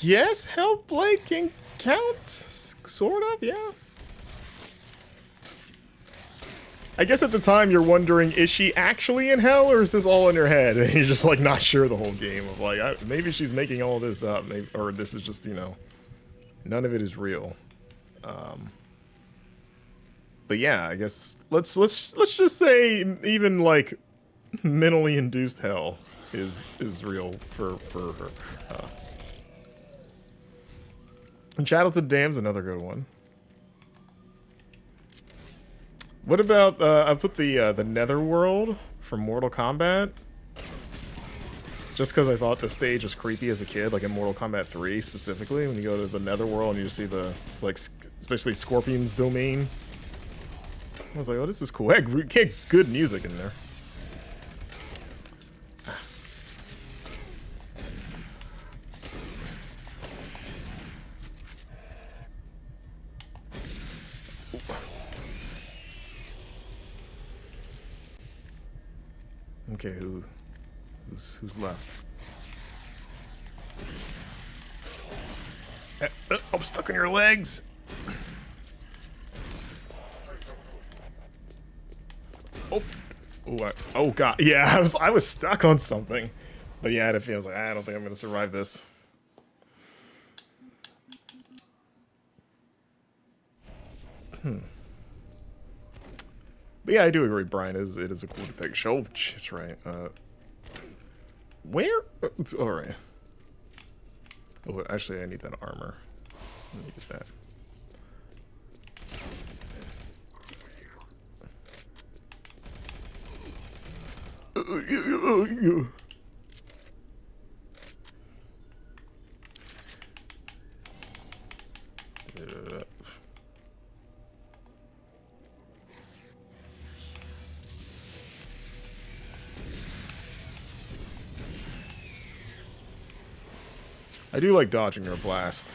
guess Hellblade can count? Sort of, yeah. I guess at the time you're wondering, is she actually in hell or is this all in her head? And you're just like not sure the whole game of like, maybe she's making all this up, maybe, or this is just, you know, none of it is real. But yeah, I guess let's just say even like mentally induced hell is real for her. And Shadow to the Dam's another good one. What about I put the Netherworld from Mortal Kombat, just because I thought the stage was creepy as a kid, like in Mortal Kombat 3 specifically, when you go to the Netherworld and you see the like especially Scorpion's domain. I was like, oh, this is cool. Had good music in there. Okay, who's left? I'm stuck on your legs. Oh god, yeah, I was stuck on something, but yeah, it feels like I don't think I'm gonna survive this. But yeah, I do agree, Brian. It is a cool depiction. Oh, that's right. Where? All right. Oh, actually, I need that armor. Let me get that. I do like dodging their blast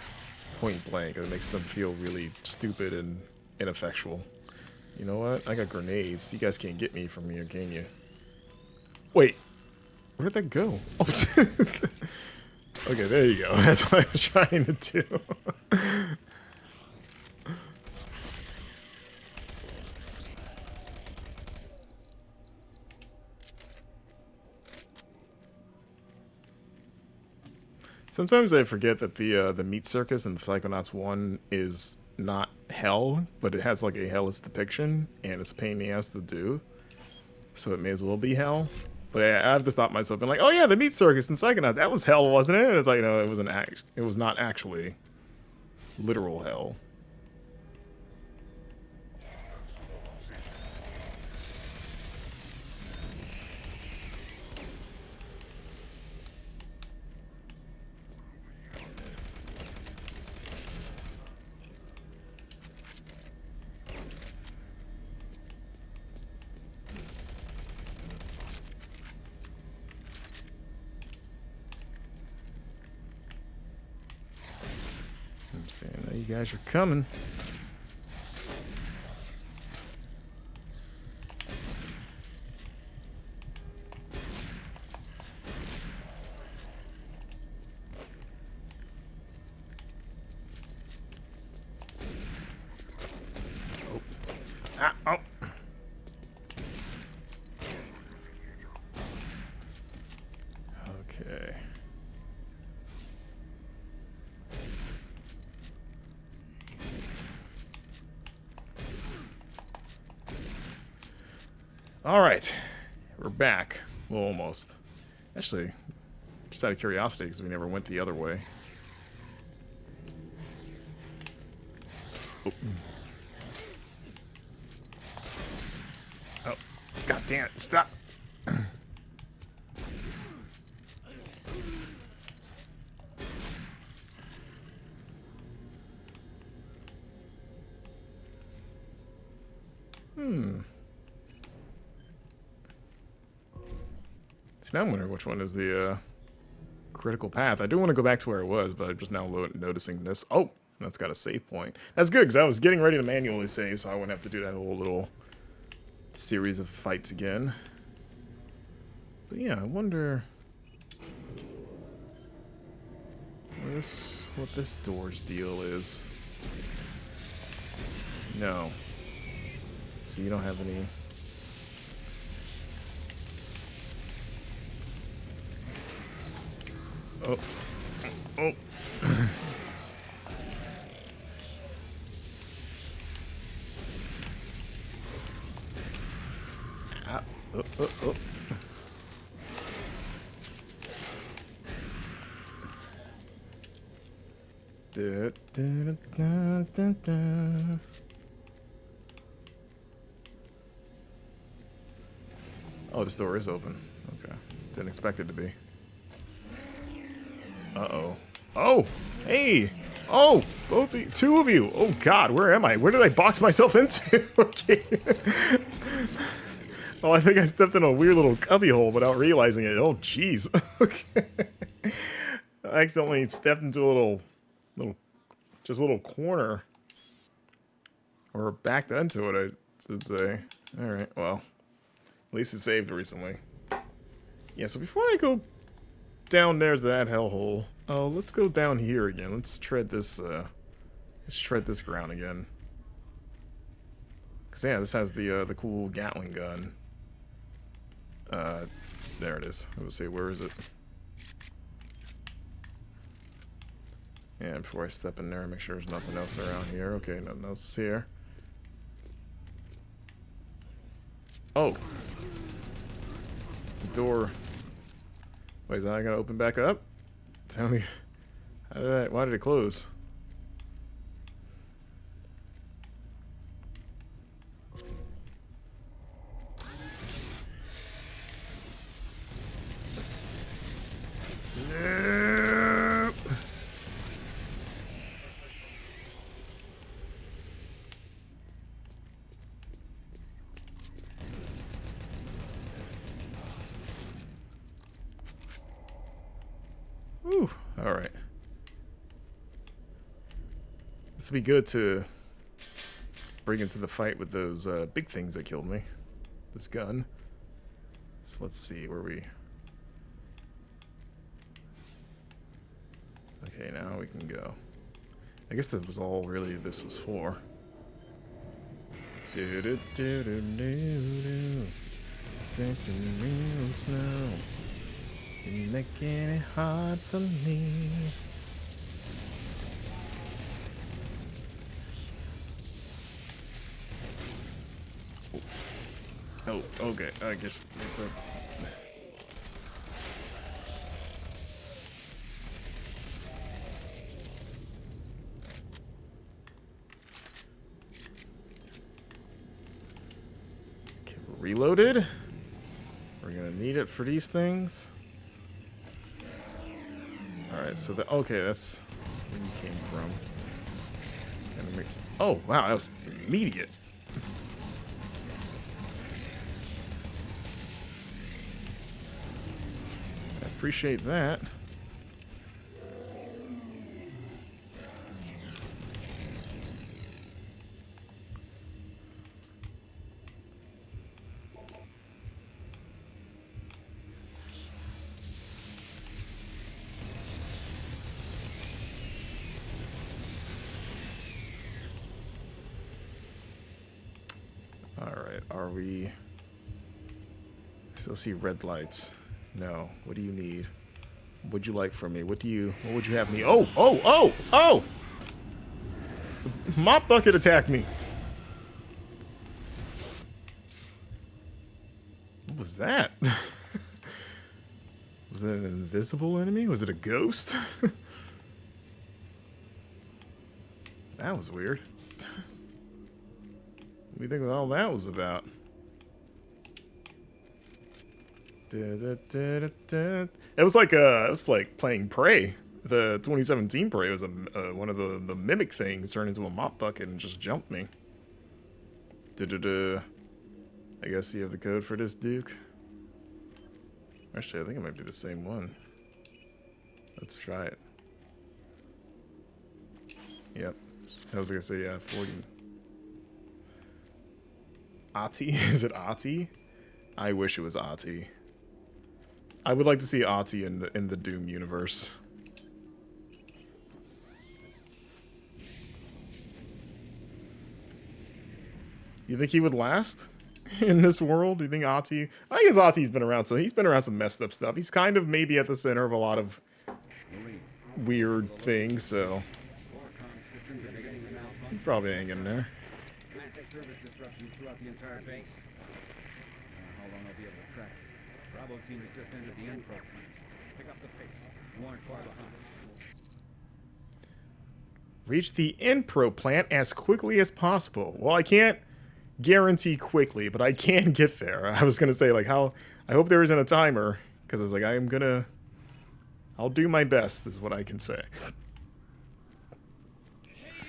point blank. It makes them feel really stupid and ineffectual. You know what? I got grenades. You guys can't get me from here, can you? Wait. Where did that go? Oh. Okay, there you go. That's what I was trying to do. Sometimes I forget that the meat circus in Psychonauts 1 is not hell, but it has like a hellish depiction, and it's a pain in the ass to do. So it may as well be hell. But yeah, I have to stop myself and like, oh yeah, the meat circus in Psychonauts, that was hell, wasn't it? And it's like, no, it was not actually literal hell. I'm saying that you guys are coming. Oh. Ah, oh. Okay. All right, we're back. Well, almost. Actually, just out of curiosity, because we never went the other way. Oh, oh. God damn it, stop. So now I'm wondering which one is the critical path. I do want to go back to where it was, but I'm just now noticing this. Oh, that's got a save point. That's good, because I was getting ready to manually save, so I wouldn't have to do that whole little series of fights again. But yeah, I wonder what this door's deal is. No. So you don't have any... Oh. Oh. Ah. Oh, oh, oh. Da, da, da, da, da. Oh, this door is open. Okay. Didn't expect it to be. Uh-oh. Oh! Hey! Oh! Both of you. Two of you! Oh, God. Where am I? Where did I box myself into? Okay. Oh, I think I stepped in a weird little cubby hole without realizing it. Oh, jeez. Okay. I accidentally stepped into a little corner. Or backed into it, I should say. Alright, well. At least it saved recently. Yeah, so before I go down there to that hellhole, let's go down here again. Let's tread this ground again. Cause yeah, this has the cool Gatling gun. There it is. Let's see, where is it? Yeah, before I step in there, make sure there's nothing else around here. Okay, nothing else here. Oh. The door. Wait, is that gonna open back up? Tell me. Why did it close? Nope. Whew, alright. This would be good to bring into the fight with those big things that killed me. This gun. So let's see where we... Okay, now we can go. I guess that was all really this was for. Do do do do do do. Dancing real slow. You're making it hard for me. Oh, okay. I guess. Okay, reloaded. We're gonna need it for these things. Alright, so okay, that's where you came from. Oh, wow, that was immediate. I appreciate that. Alright, are we... I still see red lights. No. What do you need? What would you like from me? What would you have me? Oh! Oh! Oh! Oh! Mop bucket attacked me! What was that? Was that an invisible enemy? Was it a ghost? That was weird. What do you think all that was about? It was like playing Prey. The 2017 Prey was one of the mimic things turned into a mop bucket and just jumped me. I guess you have the code for this, Duke. Actually, I think it might be the same one. Let's try it. Yep. I was gonna say, yeah, 40. Ati? Is it Ati? I wish it was Ati. I would like to see Ati in the Doom universe. You think he would last in this world? Do you think Ati? I guess Ati's been around, so he's been around some messed up stuff. He's kind of maybe at the center of a lot of weird things, so he probably ain't in there. Massive service disruptions throughout the entire base. How long I'll be able to track it. Bravo team has just entered the N-Pro plant. Pick up the pace. You aren't far behind. Reach the N-Pro plant as quickly as possible. Well, I can't guarantee quickly, but I can get there. I was gonna say, like, how I hope there isn't a timer, because I was like, I'll do my best is what I can say. Hey you!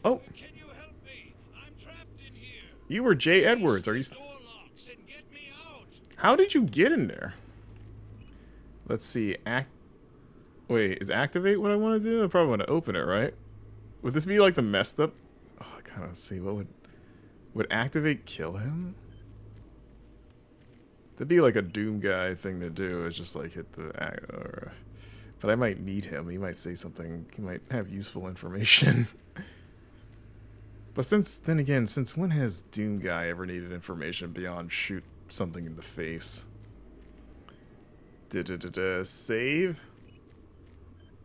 Oh, Can you help me? I'm trapped in here. you were Jay Edwards. Are you? Door locks and get me out. How did you get in there? Let's see. Wait, is activate what I want to do? I probably want to open it, right? Would this be like the messed up? Oh, I kind of see what would activate kill him? That'd be like a Doom guy thing to do. Is just like hit the but I might need him. He might say something. He might have useful information. But then again, since when has Doom guy ever needed information beyond shoot something in the face? Save?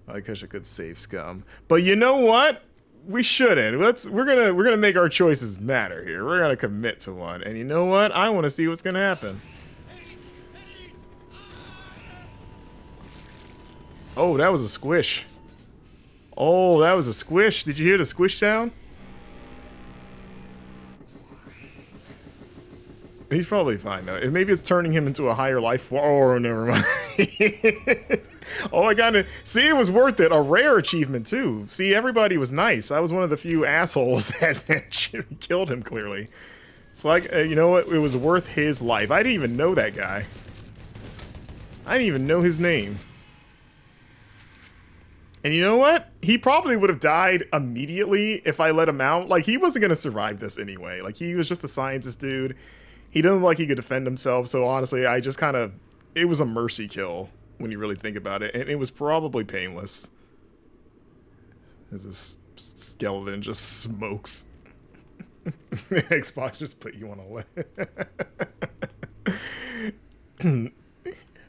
I guess I could save scum. But you know what? We shouldn't. We're gonna make our choices matter here. We're gonna commit to one. And you know what? I want to see what's gonna happen. Oh, that was a squish. Oh, that was a squish. Did you hear the squish sound? He's probably fine though. Maybe it's turning him into a higher life form. Oh, never mind. Oh, I got it. See, it was worth it. A rare achievement too. See, everybody was nice. I was one of the few assholes that killed him. Clearly, so like, you know what? It was worth his life. I didn't even know that guy. I didn't even know his name. And you know what? He probably would have died immediately if I let him out. Like, he wasn't gonna survive this anyway. Like, he was just a scientist dude. He didn't look like he could defend himself. So honestly, I just kind of, it was a mercy kill when you really think about it, and it was probably painless. As this skeleton just smokes. Xbox just put you on a list.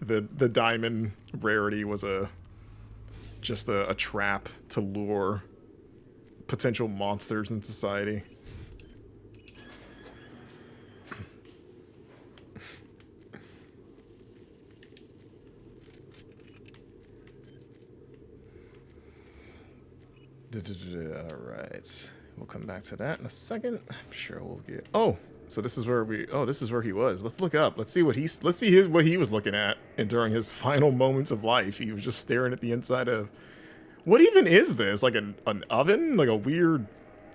The diamond rarity was just a trap to lure potential monsters in society. Alright. We'll come back to that in a second. I'm sure we'll get... Oh! So this is where this is where he was. Let's look up. Let's see what he was looking at and during his final moments of life. He was just staring at the inside of... What even is this? Like an oven? Like a weird...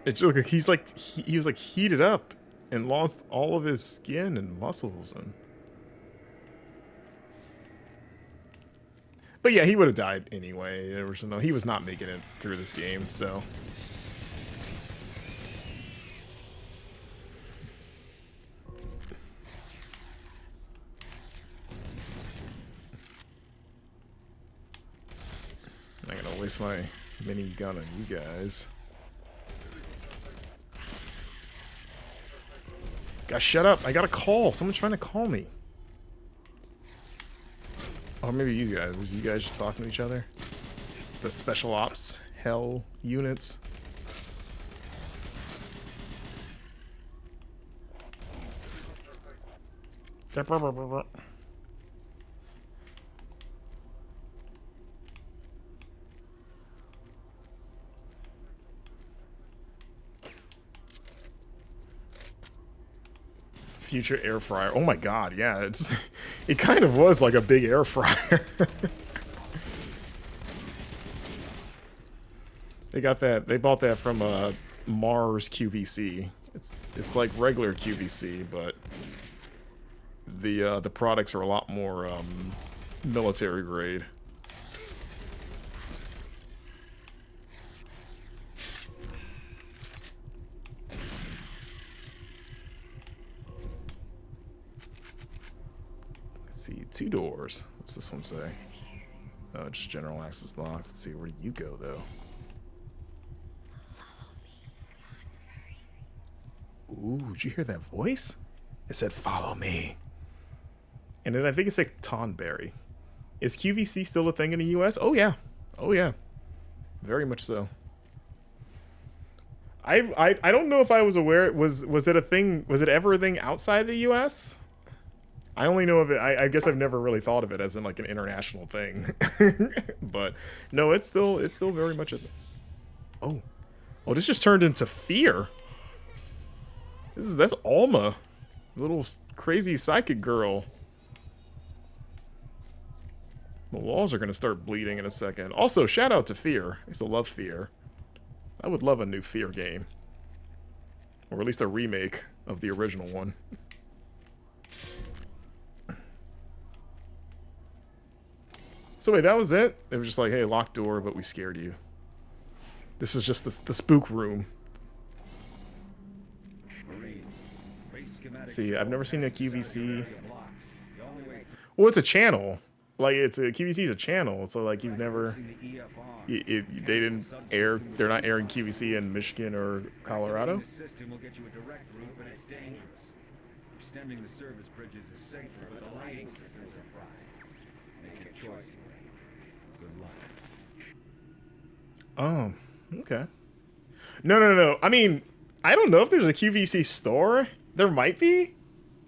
It's just like he was like heated up and lost all of his skin and muscles and... But yeah, he would have died anyway. He was not making it through this game, so... I'm not gonna waste my mini gun on you guys. Guys, shut up. I got a call. Someone's trying to call me. Oh, maybe you guys. Was you guys just talking to each other? The special ops hell units. Future air fryer. Oh my god, yeah. It kind of was like a big air fryer. They got that. They bought that from Mars QVC. It's like regular QVC, but the products are a lot more military grade. Let's see, 2 doors. What's this one say? Oh, just general access locked. Let's see, where do you go, though? Ooh, did you hear that voice? It said, follow me. And then I think it's like Tonberry. Is QVC still a thing in the US? Oh, yeah. Oh, yeah. Very much so. I don't know if I was aware. Was it a thing? Was it ever a thing outside the US? I only know of it. I guess I've never really thought of it as in like an international thing. But no, it's still very much a. Oh, this just turned into Fear. That's Alma, little crazy psychic girl. The walls are gonna start bleeding in a second. Also, shout out to Fear. I used to love Fear. I would love a new Fear game, or at least a remake of the original one. So wait, that was it? It was just like, hey, locked door, but we scared you. This is just the spook room. See, I've never seen a QVC. Well, it's a channel. Like, QVC is a channel, so like you've never. They didn't air. They're not airing QVC in Michigan or Colorado. The system will get you a direct route, but it's dangerous. Extending the service bridges is safer, but the lighting systems are fried. Make your choice. Good luck. Oh, okay. No. I mean, I don't know if there's a QVC store. There might be.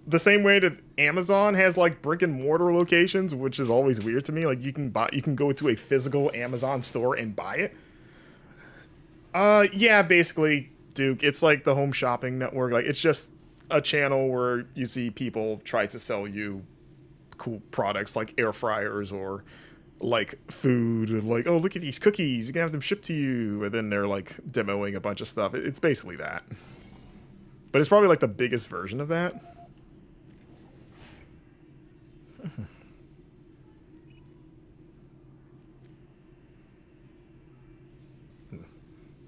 The same way that Amazon has like brick and mortar locations, which is always weird to me. Like you can go to a physical Amazon store and buy it. Yeah, basically, Duke. It's like the home shopping network. Like it's just a channel where you see people try to sell you cool products like air fryers or like food. Like, oh, look at these cookies. You can have them shipped to you. And then they're like demoing a bunch of stuff. It's basically that. But it's probably like the biggest version of that.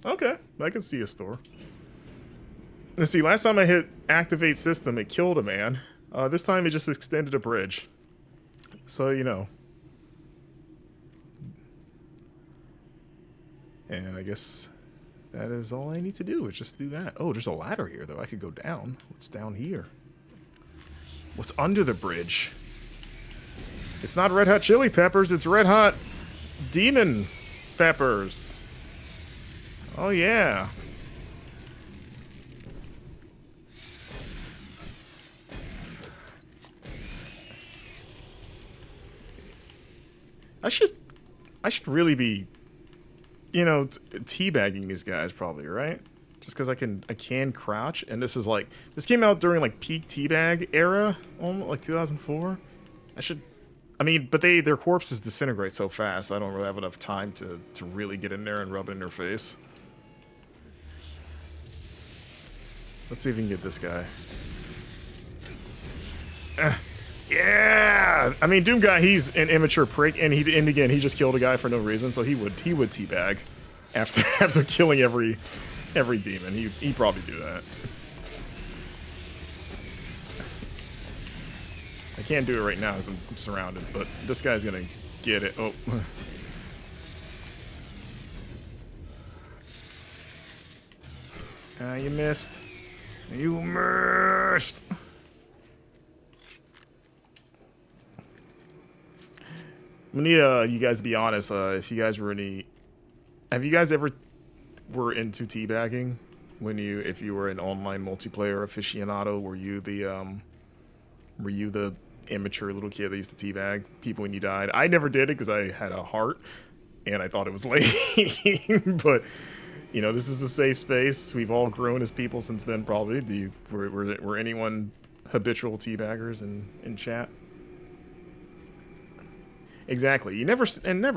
Okay, I can see a store. Let's see, last time I hit activate system, it killed a man. This time it just extended a bridge. So, you know. And I guess that is all I need to do, is just do that. Oh, there's a ladder here, though. I could go down. What's down here? What's under the bridge? It's not Red Hot Chili Peppers, it's Red Hot Demon Peppers. Oh, yeah. I should really be, you know, teabagging these guys probably, right? Just because I can crouch, and this came out during like peak teabag era, almost like 2004. I mean, but their corpses disintegrate so fast, so I don't really have enough time to really get in there and rub it in their face. Let's see if we can get this guy. Yeah! I mean, Doom Guy, he's an immature prick, and again, he just killed a guy for no reason, so he would teabag after killing every demon. He'd probably do that. I can't do it right now because I'm surrounded, but this guy's gonna get it. Oh. You missed. You missed! We need you guys to be honest. If you guys were have you guys ever were into teabagging? If you were an online multiplayer aficionado, were you the immature little kid that used to teabag people when you died? I never did it because I had a heart and I thought it was lame. But you know, this is a safe space. We've all grown as people since then, probably. Were anyone habitual teabaggers in chat? Exactly. You never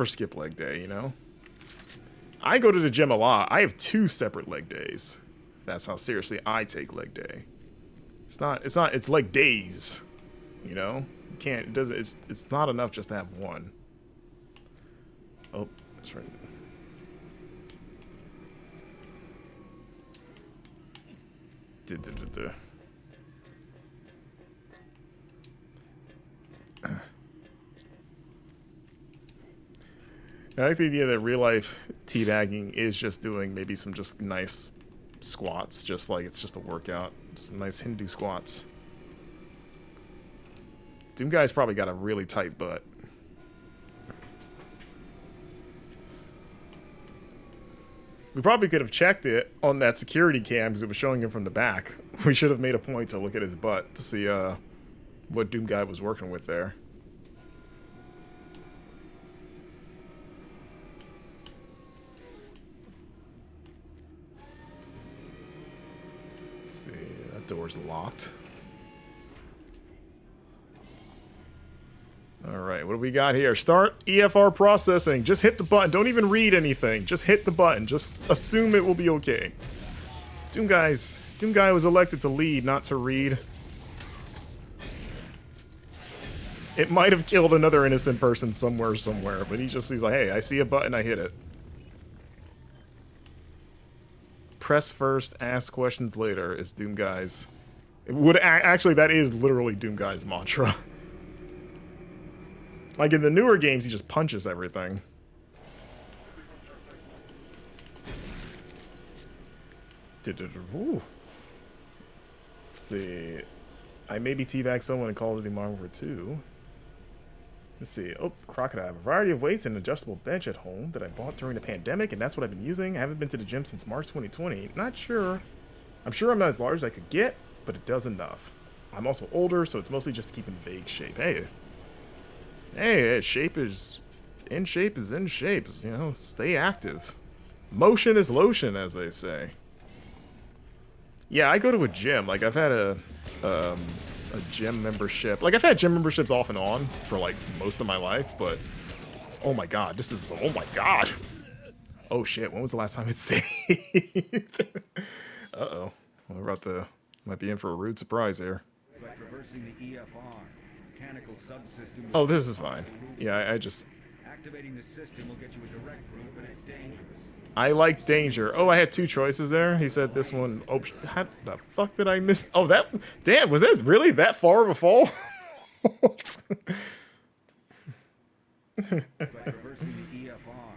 skip leg day, you know? I go to the gym a lot. I have 2 separate leg days. That's how seriously I take leg day. It's leg days, you know? You can't. It doesn't. It's not enough just to have one. Oh, that's right. I like the idea that real life teabagging is just doing maybe some just nice squats, just like it's just a workout. Some nice Hindu squats. Doom Guy's probably got a really tight butt. We probably could have checked it on that security cam because it was showing him from the back. We should have made a point to look at his butt to see what Doom Guy was working with there. Let's see, that door's locked. Alright, what do we got here? Start EFR processing. Just hit the button. Don't even read anything. Just hit the button. Just assume it will be okay. Doom Guy was elected to lead, not to read. It might have killed another innocent person somewhere, but he's like, hey, I see a button, I hit it. Press first, ask questions later is Doom Guy's. Actually, that is literally Doom Guy's mantra. Like in the newer games, he just punches everything. Ooh. Let's see. I maybe teabag someone in Call of Duty Modern Warfare 2. Let's see. Oh, Crocodile. A variety of weights and an adjustable bench at home that I bought during the pandemic, and that's what I've been using. I haven't been to the gym since March 2020. Not sure. I'm sure I'm not as large as I could get, but it does enough. I'm also older, so it's mostly just to keep in vague shape. Hey, shape is in shape. You know, stay active. Motion is lotion, as they say. Yeah, I go to a gym. Like, I've had a gym membership. Like, I've had gym memberships off and on for, like, most of my life, but... Oh my god, this is... Oh my god! Oh shit, when was the last time it saved? Uh-oh. We're about to... Might be in for a rude surprise here. By traversing the EFR, mechanical subsystem... Oh, this is fine. Yeah, I just... Activating the system will get you a direct route, but it's dangerous. I like danger. Oh, I had two choices there. He said this one... Oh, how the fuck did I miss... Oh, that... Damn, was that really that far of a fall? By traversing the EFR,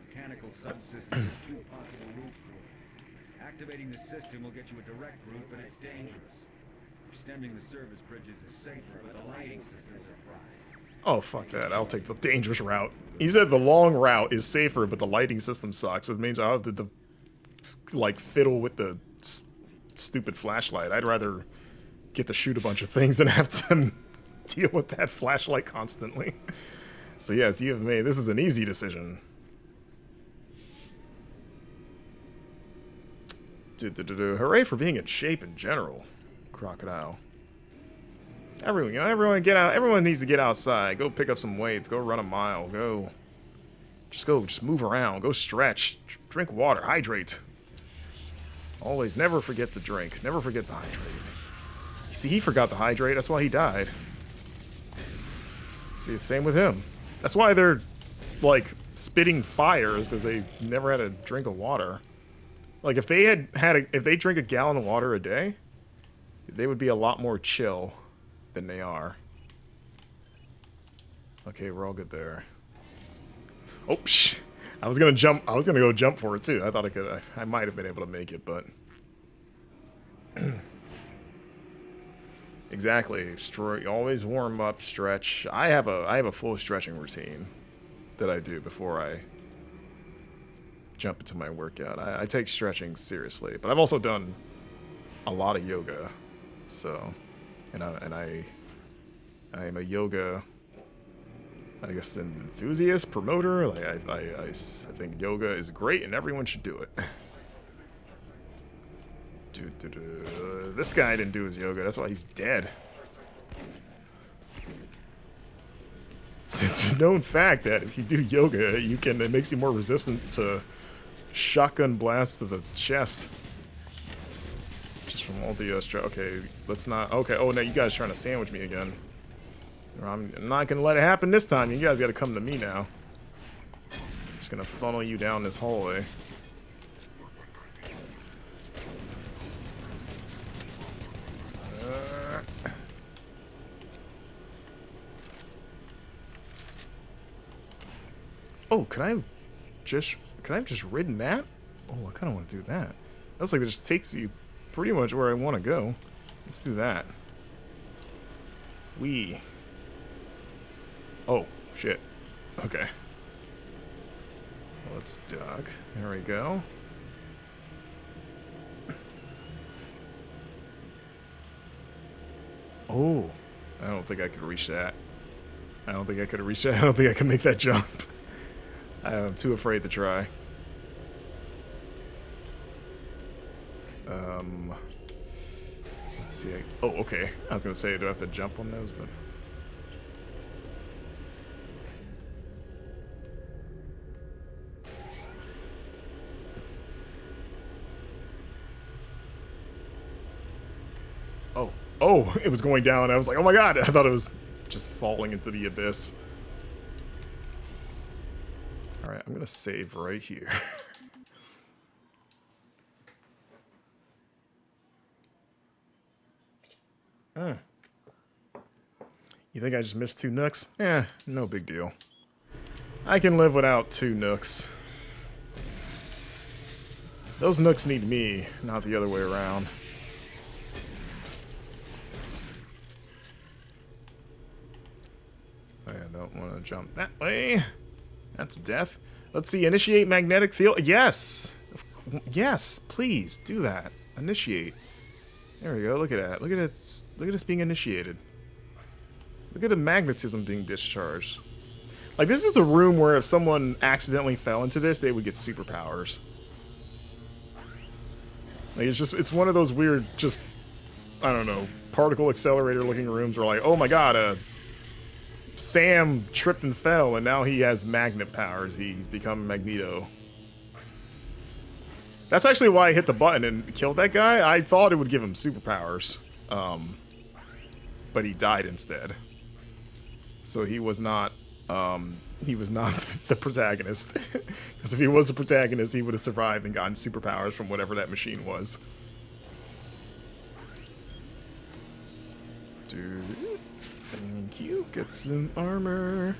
mechanical subsystem has two possible routes for it. Activating the system will get you a direct route, but it's dangerous. Extending the service bridges is safer, but the lighting systems are fried. Oh, fuck that. I'll take the dangerous route. He said the long route is safer, but the lighting system sucks. It means I'll have to, like, fiddle with the stupid flashlight. I'd rather get to shoot a bunch of things than have to deal with that flashlight constantly. So yes, you have made... This is an easy decision. Hooray for being in shape in general, Crocodile. Everyone get out. Everyone needs to get outside. Go pick up some weights. Go run a mile. Just move around. Go stretch. Drink water. Hydrate. Always, never forget to drink. Never forget to hydrate. You see, he forgot to hydrate. That's why he died. See, same with him. That's why they're, like, spitting fires, because they never had a drink of water. Like, if they if they drink a gallon of water a day, they would be a lot more chill than they are. Okay, we're all good there. Oh, psh. I was gonna go jump for it too. I thought I might have been able to make it, but exactly. Always warm up, stretch. I have a full stretching routine that I do before I jump into my workout. I take stretching seriously, but I've also done a lot of yoga. So, and I am a yoga, I guess, an enthusiast, promoter. Like I think yoga is great and everyone should do it. This guy didn't do his yoga. That's why he's dead. It's a known fact that if you do yoga, it makes you more resistant to shotgun blasts to the chest. Just from all the okay, let's not. Okay, oh no, you guys trying to sandwich me again. I'm not gonna let it happen this time. You guys gotta come to me now. Just gonna funnel you down this hallway. Oh, can I have just ridden that? Oh, I kind of want to do that. That's like it just takes you pretty much where I want to go. Let's do that. Oh, shit. Okay. Let's duck. There we go. Oh, I don't think I could reach that. I don't think I could reach that. I don't think I can make that jump. I'm too afraid to try. Let's see. Oh, okay. I was gonna say, do I have to jump on those? But oh, it was going down. I was like, oh my god! I thought it was just falling into the abyss. All right, I'm gonna save right here. You think I just missed 2 nooks? Eh, no big deal. I can live without 2 nooks. Those nooks need me, not the other way around. I don't want to jump that way. That's death. Let's see, initiate magnetic field. Yes! Yes, please, do that. Initiate. There we go, look at that. Look at it. Look at us being initiated. Look at the magnetism being discharged. Like, this is a room where if someone accidentally fell into this, they would get superpowers. Like, it's one of those weird, just, I don't know, particle accelerator looking rooms where like, oh my god, Sam tripped and fell and now he has magnet powers. He's become Magneto. That's actually why I hit the button and killed that guy. I thought it would give him superpowers. But he died instead. So he was not the protagonist. Because if he was the protagonist, he would have survived and gotten superpowers from whatever that machine was. Dude, thank you. Get some armor.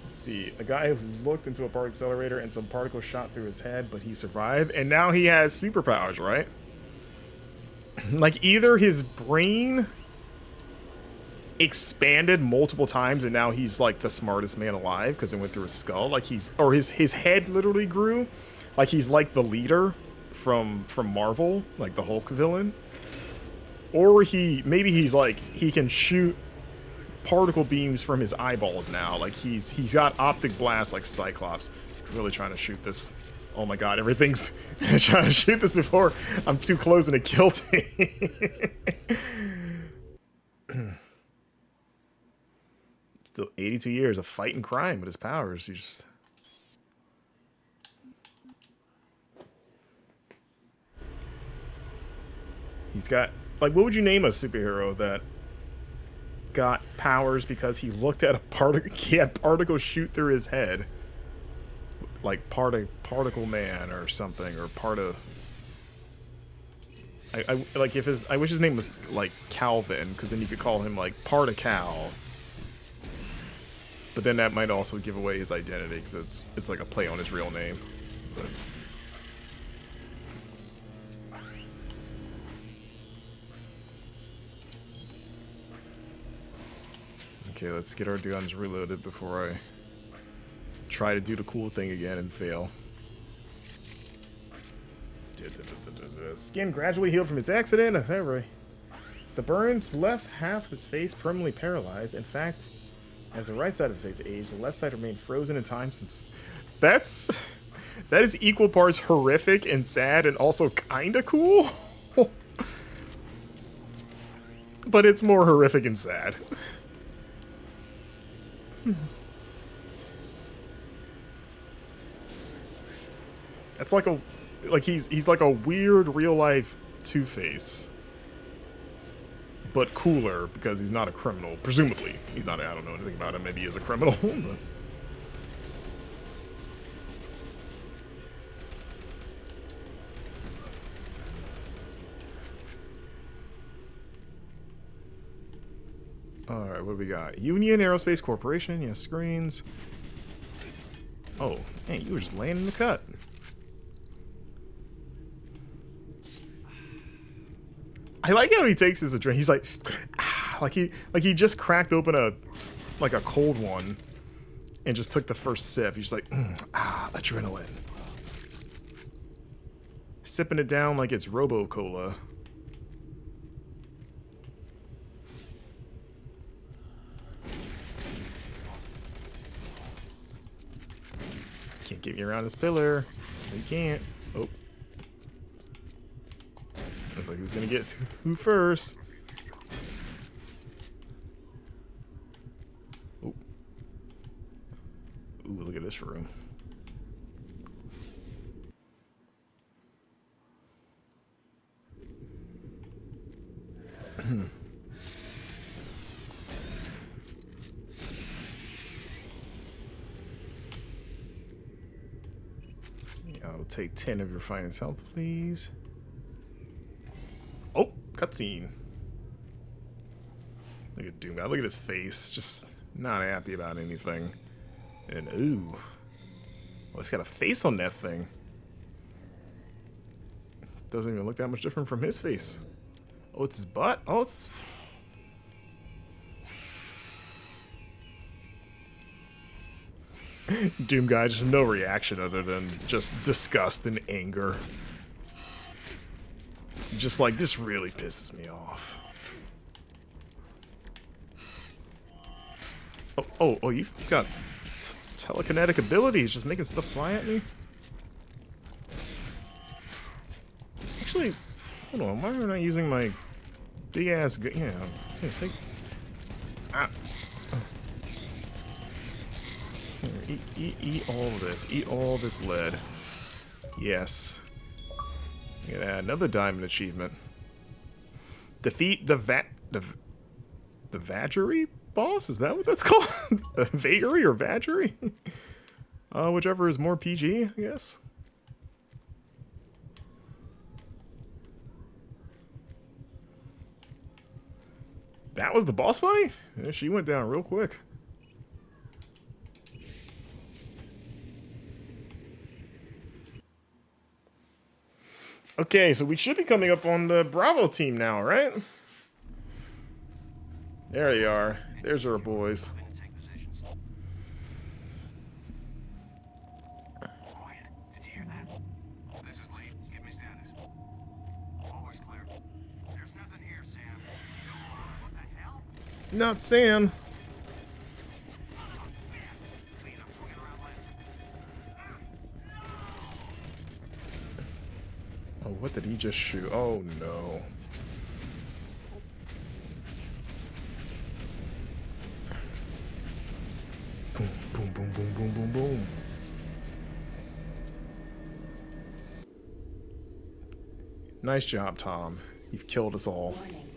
Let's see. A guy looked into a particle accelerator and some particles shot through his head, but he survived. And now he has superpowers, right? Like, either his brain expanded multiple times and now he's like the smartest man alive because it went through his skull, like his head literally grew, like he's like the leader from Marvel, like the Hulk villain, or maybe he's like he can shoot particle beams from his eyeballs now, like he's got optic blasts like Cyclops. Really trying to shoot this. Oh my god, everything's trying to shoot this before I'm too close and it killed me. Still 82 years of fighting crime with his powers. He's got, like, what would you name a superhero that got powers because he looked at a particle, he had particles shoot through his head? Like particle man or something, or part of. I like if his. I wish his name was like Calvin, because then you could call him like Partical. But then that might also give away his identity, because it's like a play on his real name. But. Okay, let's get our guns reloaded before I try to do the cool thing again and fail. Skin gradually healed from its accident. The burns left half of his face permanently paralyzed. In fact, as the right side of his face aged, the left side remained frozen in time since... That is equal parts horrific and sad and also kinda cool. But it's more horrific and sad. That's like he's like a weird real life Two-Face. but cooler because he's not a criminal. Presumably, he's not. I don't know anything about him. Maybe he is a criminal. But. All right, what do we got? Union Aerospace Corporation. Yes, screens. Oh, hey, you were just laying in the cut. I like how he takes his drink. He's like, like he just cracked open a cold one, and just took the first sip. He's just like, adrenaline, sipping it down like it's Robo Cola. Can't get me around this pillar. You can't. Oh. Looks like who's gonna get to who first. Oh. Ooh, look at this room. I'll take 10 of your finest health, please. Oh, cutscene. Look at Doom. Look at his face. Just not happy about anything. And ooh. Well, he's got a face on that thing. Doesn't even look that much different from his face. Oh, it's his butt? Oh, it's... Doom guy, just no reaction other than just disgust and anger. Just like, this really pisses me off. Oh, you've got telekinetic abilities, just making stuff fly at me? Actually, hold on, why am I not using my big ass gun? Yeah, take... Ah. Here, eat all of this. Eat all this lead. Yes. Look at that, another diamond achievement. Defeat the Vaggery boss? Is that what that's called? Vaggery or Vaggery? Whichever is more PG, I guess. That was the boss fight? Yeah, she went down real quick. Okay, so we should be coming up on the Bravo team now, right? There they are. There's our boys. Quiet. Did you hear that? This is Lee. Give me status. Always clear. There's nothing here, Sam. What the hell? Not Sam. Lead, I'm swinging around left. Oh, what did he just shoot? Oh, no. Boom, boom, boom, boom, boom, boom, boom. Nice job, Tom. You've killed us all. Warning.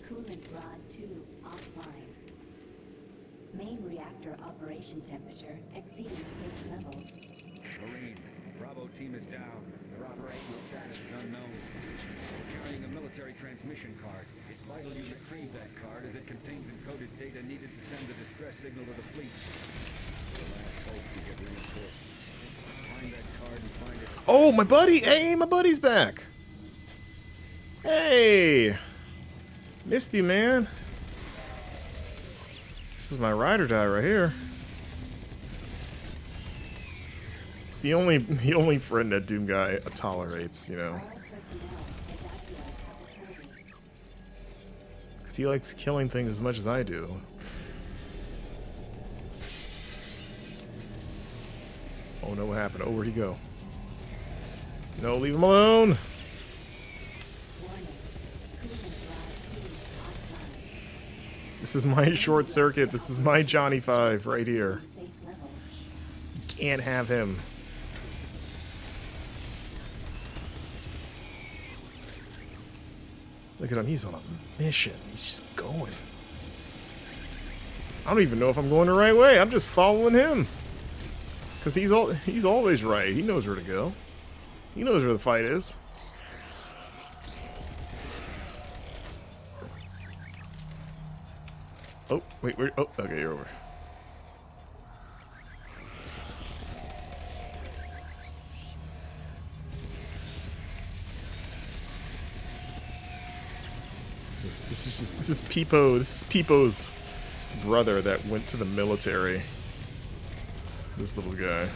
Coolant rod 2 offline. Main reactor operation temperature exceeding safe levels. Marine, Bravo team is down. Their operational status is unknown. We're carrying a military transmission card. It's vital you retrieve that card as it contains encoded data needed to send the distress signal to the fleet. The last hope to get reinforcements. Find that card and find it. Oh, my buddy! Hey, my buddy's back! Hey! Missed you, man. This is my ride or die right here. It's the only friend that Doom guy tolerates, you know. All personnel evacuate the facility. Because he likes killing things as much as I do. Oh no, what happened? Oh, where'd he go? No, leave him alone! Warning. Coolant rod 2 offline. This is my short circuit. This is my Johnny 5 right here. Safe levels. Can't have him. Look at him. He's on a mission. He's just going. I don't even know if I'm going the right way. I'm just following him. Because he's always right. He knows where to go. He knows where the fight is. Oh, wait, where? Oh, okay, you're over. This is Peepo. This is Peepo's brother that went to the military. This little guy.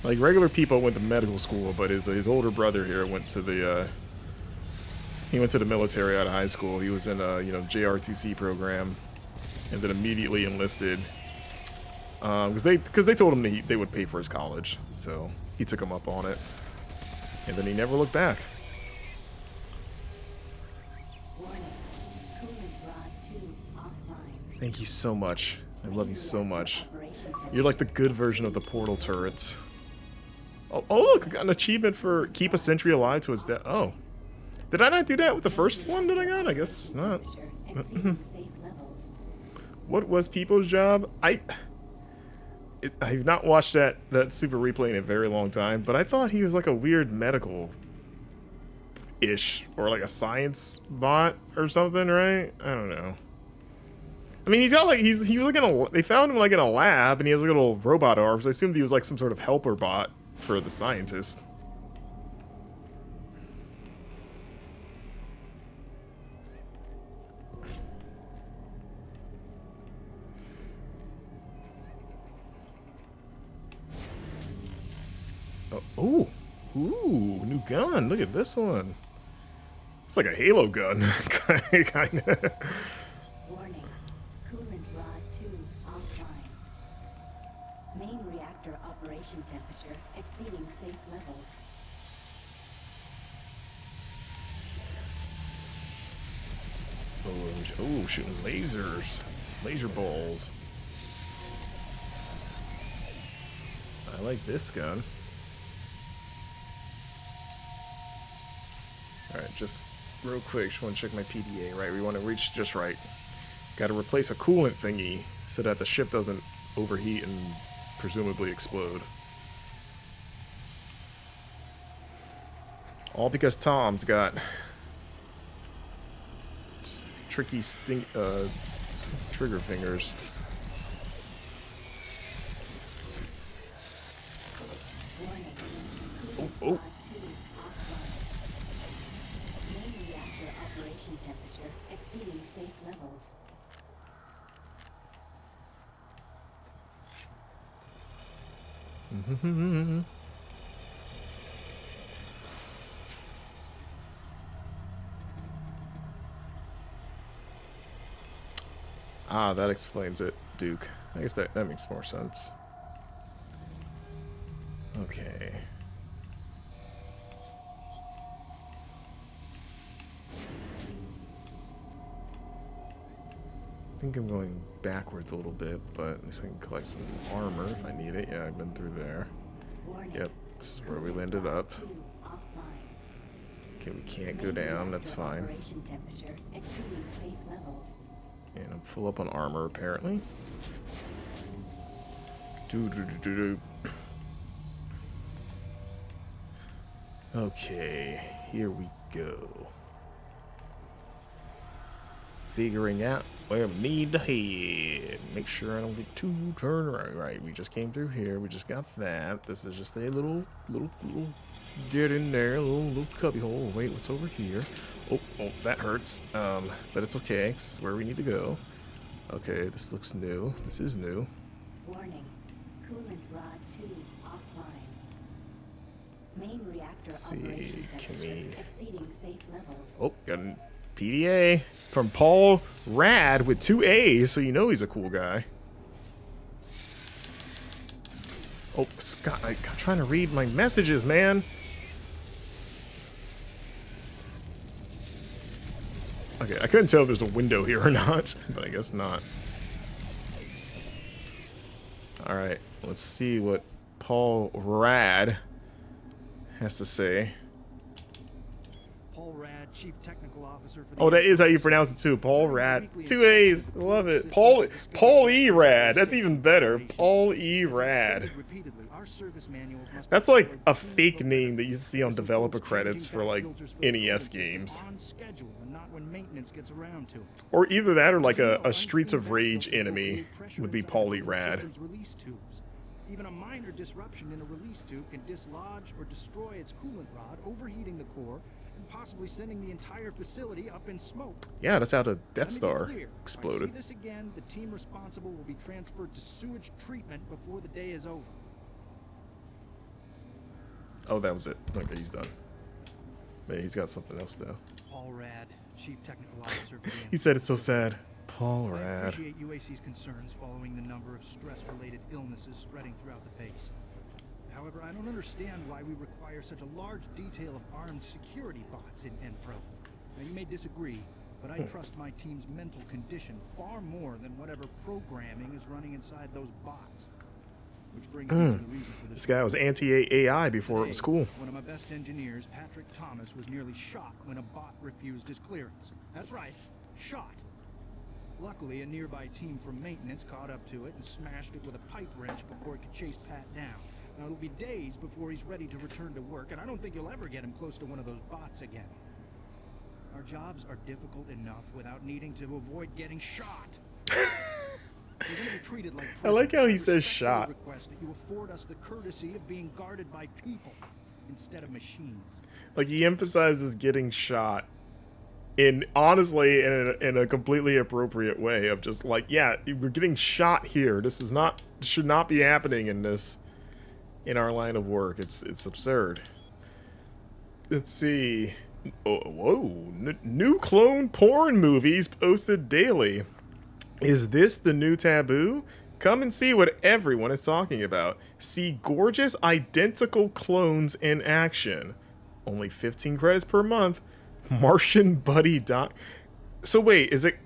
Like regular people went to medical school, but his older brother here went to the he went to the military out of high school. He was in a JRTC program, and then immediately enlisted because they told him they would pay for his college, so he took him up on it, and then he never looked back. Thank you so much. I love you so much. You're like the good version of the portal turrets. Oh, look, I got an achievement for keep a sentry alive to its death. Oh. Did I not do that with the first one that I got? I guess not. What was People's job? I've not watched that Super Replay in a very long time, but I thought he was like a weird medical-ish, or like a science bot or something, right? I don't know. I mean, he's got like, he was like they found him like in a lab, and he has like little robot arms. I assumed he was like some sort of helper bot for the scientist. Oh, ooh, new gun. Look at this one. It's like a Halo gun, kind of. Warning. Coolant rod 2 offline. Main reactor operation temperature exceeding safe levels. Oh, shooting lasers. Laser balls. I like this gun. Alright, just real quick, just want to check my PDA, right? We want to reach just right. Got to replace a coolant thingy so that the ship doesn't overheat and presumably explode. All because Tom's got tricky trigger fingers. Oh. Temperature exceeding safe levels. Ah, that explains it, Duke. I guess that makes more sense. Okay. I think I'm going backwards a little bit, but at least I can collect some armor if I need it. Yeah, I've been through there. Yep, this is where we landed up. Okay, we can't go down, that's fine. And I'm full up on armor, apparently. Okay, here we go. Figuring out where we need to head. Make sure I don't get too turned around. Right, we just came through here. We just got that. This is just a little dead in there, little cubby hole. Wait, what's over here? Oh, that hurts. But it's okay. This is where we need to go. Okay, this looks new. This is new. Warning. Coolant rod 2 offline. Main reactor operation temperature exceeding safe levels. Oh, got a PDA from Paul Rad with 2 A's, so you know he's a cool guy. Oh, Scott, I'm trying to read my messages, man. Okay, I couldn't tell if there's a window here or not, but I guess not. Alright, let's see what Paul Rad has to say. Paul Rad, Chief Technical Officer for the Oh, that is how you pronounce it too. Paul Rad. 2 A's. Love it. Paul E. Rad. That's even better. Paul E. Rad. That's like a fake name that you see on developer credits for like NES games. Or either that or like a Streets of Rage enemy would be Paul E. Rad. Even a minor disruption in a release tube can dislodge or destroy its coolant rod, overheating the core, and possibly sending the entire facility up in smoke. Yeah, that's how the Death Star exploded. If I see this again, the team responsible will be transferred to sewage treatment before the day is over. Oh, that was it. Okay, he's done. But he's got something else though. Paul Rad, Chief Technical Officer for the He said it's so sad. Paul I Rad. appreciate UAC's concerns following the number of stress-related illnesses spreading throughout the base. However, I don't understand why we require such a large detail of armed security bots in N-Pro. Now, you may disagree, but I trust my team's mental condition far more than whatever programming is running inside those bots. Which brings me to the reason for This guy was anti-AI before it was cool. One of my best engineers, Patrick Thomas, was nearly shot when a bot refused his clearance. That's right, shot. Luckily, a nearby team from maintenance caught up to it and smashed it with a pipe wrench before it could chase Pat down. Now, it'll be days before he's ready to return to work, and I don't think you'll ever get him close to one of those bots again. Our jobs are difficult enough without needing to avoid getting shot. We're gonna be treated like I like how he prisoners. says I shot. request that you afford us the courtesy of being guarded by people instead of machines. Like he emphasizes getting shot in honestly in a completely appropriate way of just like, yeah, we're getting shot here. This is not should not be happening in our line of work. It's absurd. Let's see. Oh, whoa, new clone porn movies posted daily. Is this the new taboo? Come and see what everyone is talking about. See gorgeous identical clones in action. Only 15 credits per month. Martian Buddy Doc. So wait, is it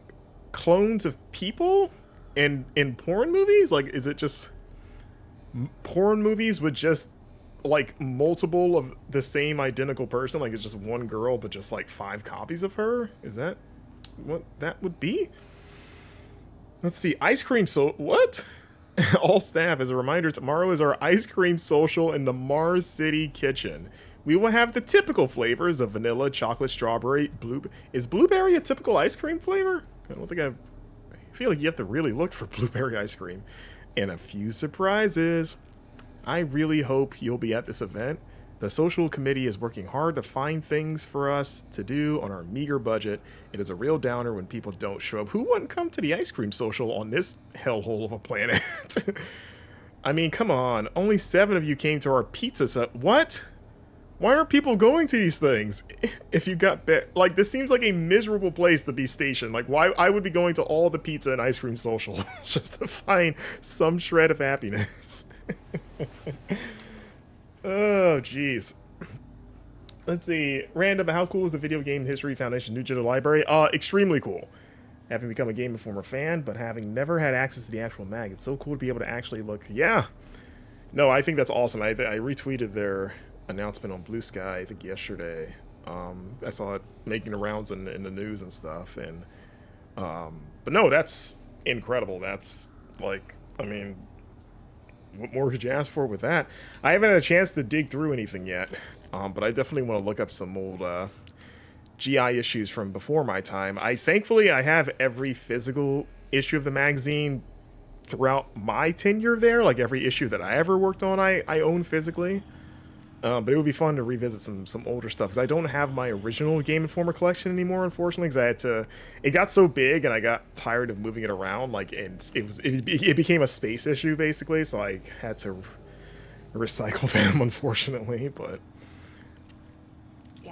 clones of people in porn movies? Like, is it just porn movies with just like multiple of the same identical person? Like it's just one girl, but just like 5 copies of her? Is that what that would be? Let's see. Ice cream what? All staff, as a reminder, tomorrow is our ice cream social in the Mars City kitchen. We will have the typical flavors of vanilla, chocolate, strawberry, Is blueberry a typical ice cream flavor? I don't think I feel like you have to really look for blueberry ice cream. And a few surprises. I really hope you'll be at this event. The social committee is working hard to find things for us to do on our meager budget. It is a real downer when people don't show up. Who wouldn't come to the ice cream social on this hellhole of a planet? I mean, come on. Only 7 of you came to our pizza set. What? Why aren't people going to these things? If you got like, this seems like a miserable place to be stationed. Like, why I would be going to all the pizza and ice cream social just to find some shred of happiness. Oh, jeez. Let's see. Random, how cool is the Video Game History Foundation New Digital Library? Extremely cool. Having become a Game Informer fan, but having never had access to the actual mag, it's so cool to be able to actually look. Yeah. No, I think that's awesome. I retweeted their announcement on Blue Sky, I think yesterday. I saw it making the rounds in the news and stuff. And but no, that's incredible. That's like, I mean, what more could you ask for with that? I haven't had a chance to dig through anything yet, but I definitely want to look up some old GI issues from before my time. Thankfully I have every physical issue of the magazine throughout my tenure there. Like every issue that I ever worked on, I own physically. But it would be fun to revisit some older stuff, because I don't have my original Game Informer collection anymore, unfortunately, because it got so big and I got tired of moving it around, like, and it became a space issue, basically, so I had to recycle them, unfortunately, but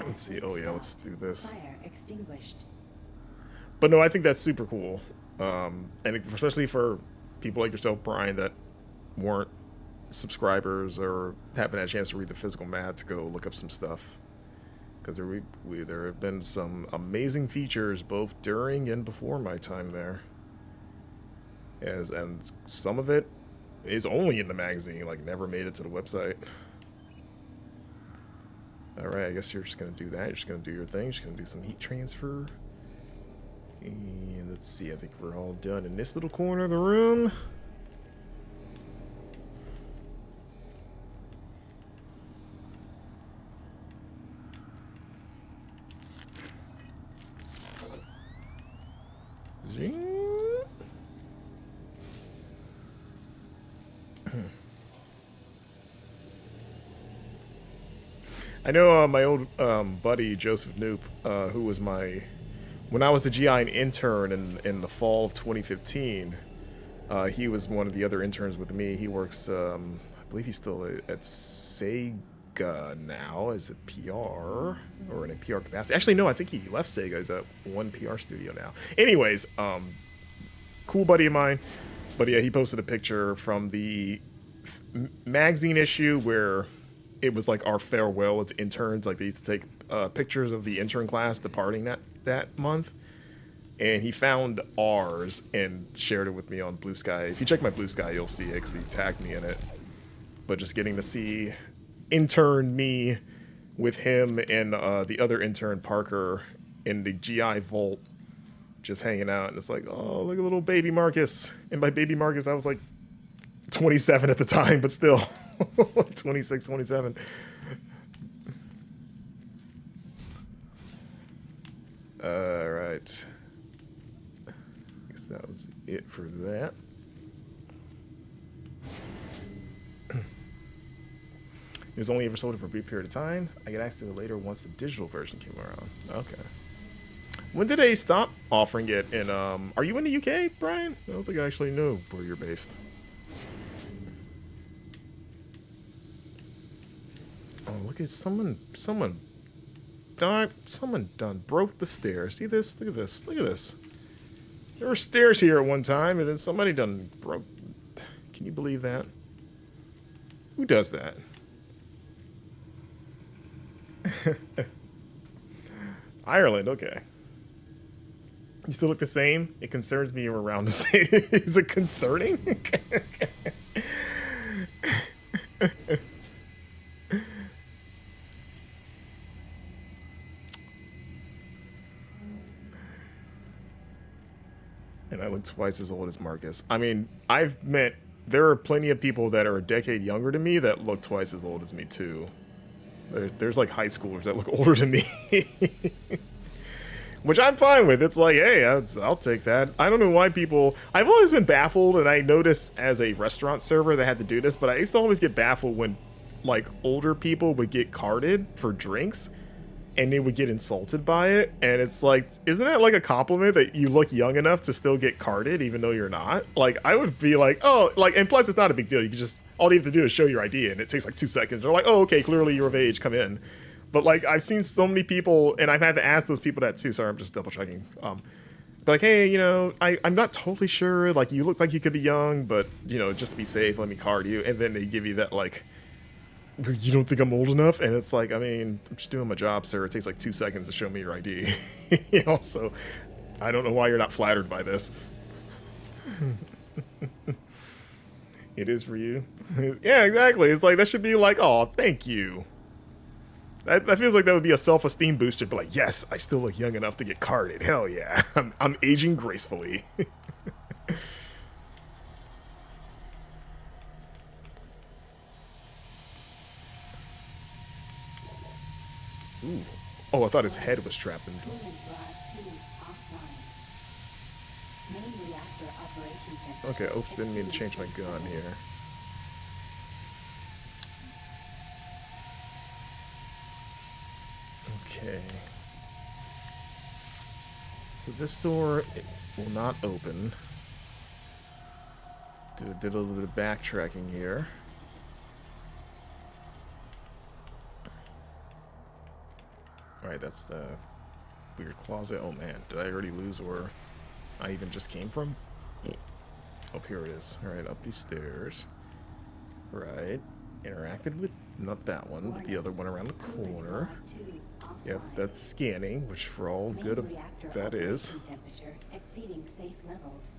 let's see. Oh yeah, let's do this. Fire extinguished. But no, I think that's super cool, and especially for people like yourself, Brian, that weren't subscribers or haven't had a chance to read the physical mat, to go look up some stuff, because there have been some amazing features both during and before my time there, and some of it is only in the magazine, like never made it to the website. Alright, I guess you're just gonna do that. You're just gonna do your thing. You're just gonna do some heat transfer. And let's see, I think we're all done in this little corner of the room. Zing. I know my old buddy Joseph Noop, who was when I was the GI intern in the fall of 2015. He was one of the other interns with me. He works, I believe he's still at Sega now as a PR or in a PR capacity. Actually, no, I think he left Sega. He's at one PR studio now. Anyways, cool buddy of mine. But yeah, he posted a picture from the magazine issue where it was like our farewell as interns. Like they used to take pictures of the intern class departing that month. And he found ours and shared it with me on Blue Sky. If you check my Blue Sky, you'll see it because he tagged me in it. But just getting to see intern me with him and the other intern, Parker, in the GI vault, just hanging out. And it's like, oh, look at little baby Marcus. And by baby Marcus, I was like 27 at the time, but still 26, 27. All right. Guess that was it for that. It was only ever sold for a brief period of time. I get access to it later once the digital version came around. Okay. When did they stop offering it in, are you in the UK, Brian? I don't think I actually know where you're based. Oh, look at someone done broke the stairs. See this? Look at this. Look at this. There were stairs here at one time, and then somebody done broke. Can you believe that? Who does that? Ireland, okay. You still look the same? It concerns me you're around the same. Is it concerning? And I look twice as old as Marcus. I mean, there are plenty of people that are a decade younger than me that look twice as old as me, too. There's like high schoolers that look older than me. Which I'm fine with. It's like, hey, I'll take that. I don't know why people... I've always been baffled, and I noticed as a restaurant server that had to do this, but I used to always get baffled when, like, older people would get carded for drinks, and they would get insulted by it. And it's like, isn't that like a compliment that you look young enough to still get carded, even though you're not? Like, I would be like, oh, like, and plus it's not a big deal. You can just... All you have to do is show your ID, and it takes like 2 seconds. They're like, oh, okay, clearly you're of age, come in. But like, I've seen so many people, and I've had to ask those people that too. Sorry, I'm just double checking. But like, hey, you know, I'm not totally sure. Like, you look like you could be young, but you know, just to be safe, let me card you. And then they give you that like, you don't think I'm old enough? And it's like, I mean, I'm just doing my job, sir. It takes like 2 seconds to show me your ID. You know, so I don't know why you're not flattered by this. It is for you. Yeah, exactly. It's like, that should be like, oh, thank you. That feels like that would be a self-esteem booster, but like, yes, I still look young enough to get carded. Hell yeah. I'm aging gracefully. Ooh. Oh, I thought his head was trapped in. Okay, oops, didn't mean to change my gun here. Okay. So this door will not open. Did a little bit of backtracking here. Alright, that's the weird closet. Oh man, did I already lose where I even just came from? Oh, here it is. Alright, up these stairs. Right. Interacted with, not that one, but the other one around the corner. Yep, that's scanning, which for all good of that is. Exceeding safe levels.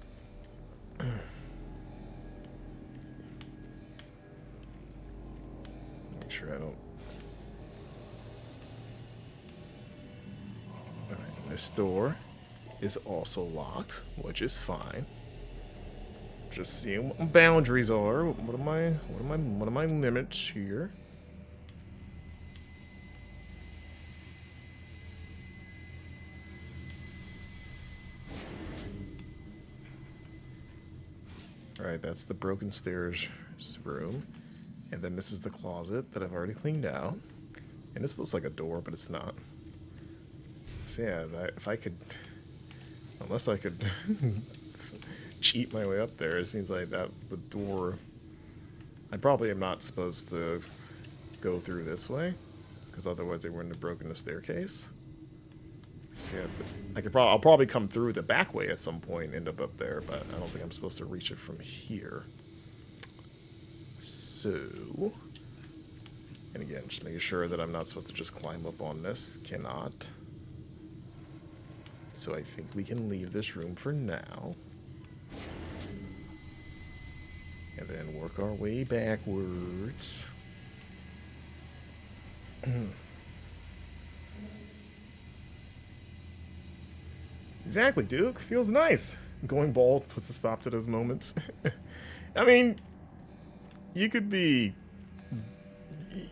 Make sure I don't This door is also locked, which is fine. Just seeing what my boundaries are. What are my limits here? Alright, that's the broken stairs room. And then this is the closet that I've already cleaned out. And this looks like a door, but it's not. So yeah, if I could... Unless I could cheat my way up there, it seems like that the door... I probably am not supposed to go through this way, because otherwise they wouldn't have broken the staircase. So yeah, I'll probably come through the back way at some point and end up there, but I don't think I'm supposed to reach it from here. So... And again, just making sure that I'm not supposed to just climb up on this. Cannot. So I think we can leave this room for now. And then work our way backwards. Exactly, Duke. Feels nice. Going bald puts a stop to those moments. I mean, you could be...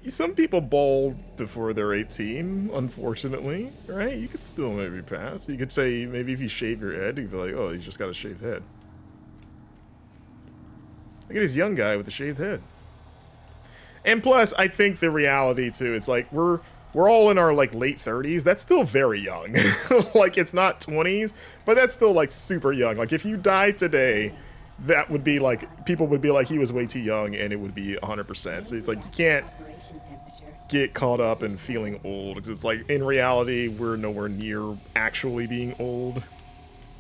Some people bald before they're 18, unfortunately, right? You could still maybe pass. You could say, maybe if you shave your head, you'd be like, oh, he's just got a shaved head. Look at this young guy with a shaved head. And plus, I think the reality, too, it's like, we're all in our, like, late 30s. That's still very young. Like, it's not 20s, but that's still, like, super young. Like, if you died today... That would be like, people would be like, he was way too young, and it would be 100%. So it's like, you can't get caught up in feeling old, because it's like, in reality, we're nowhere near actually being old.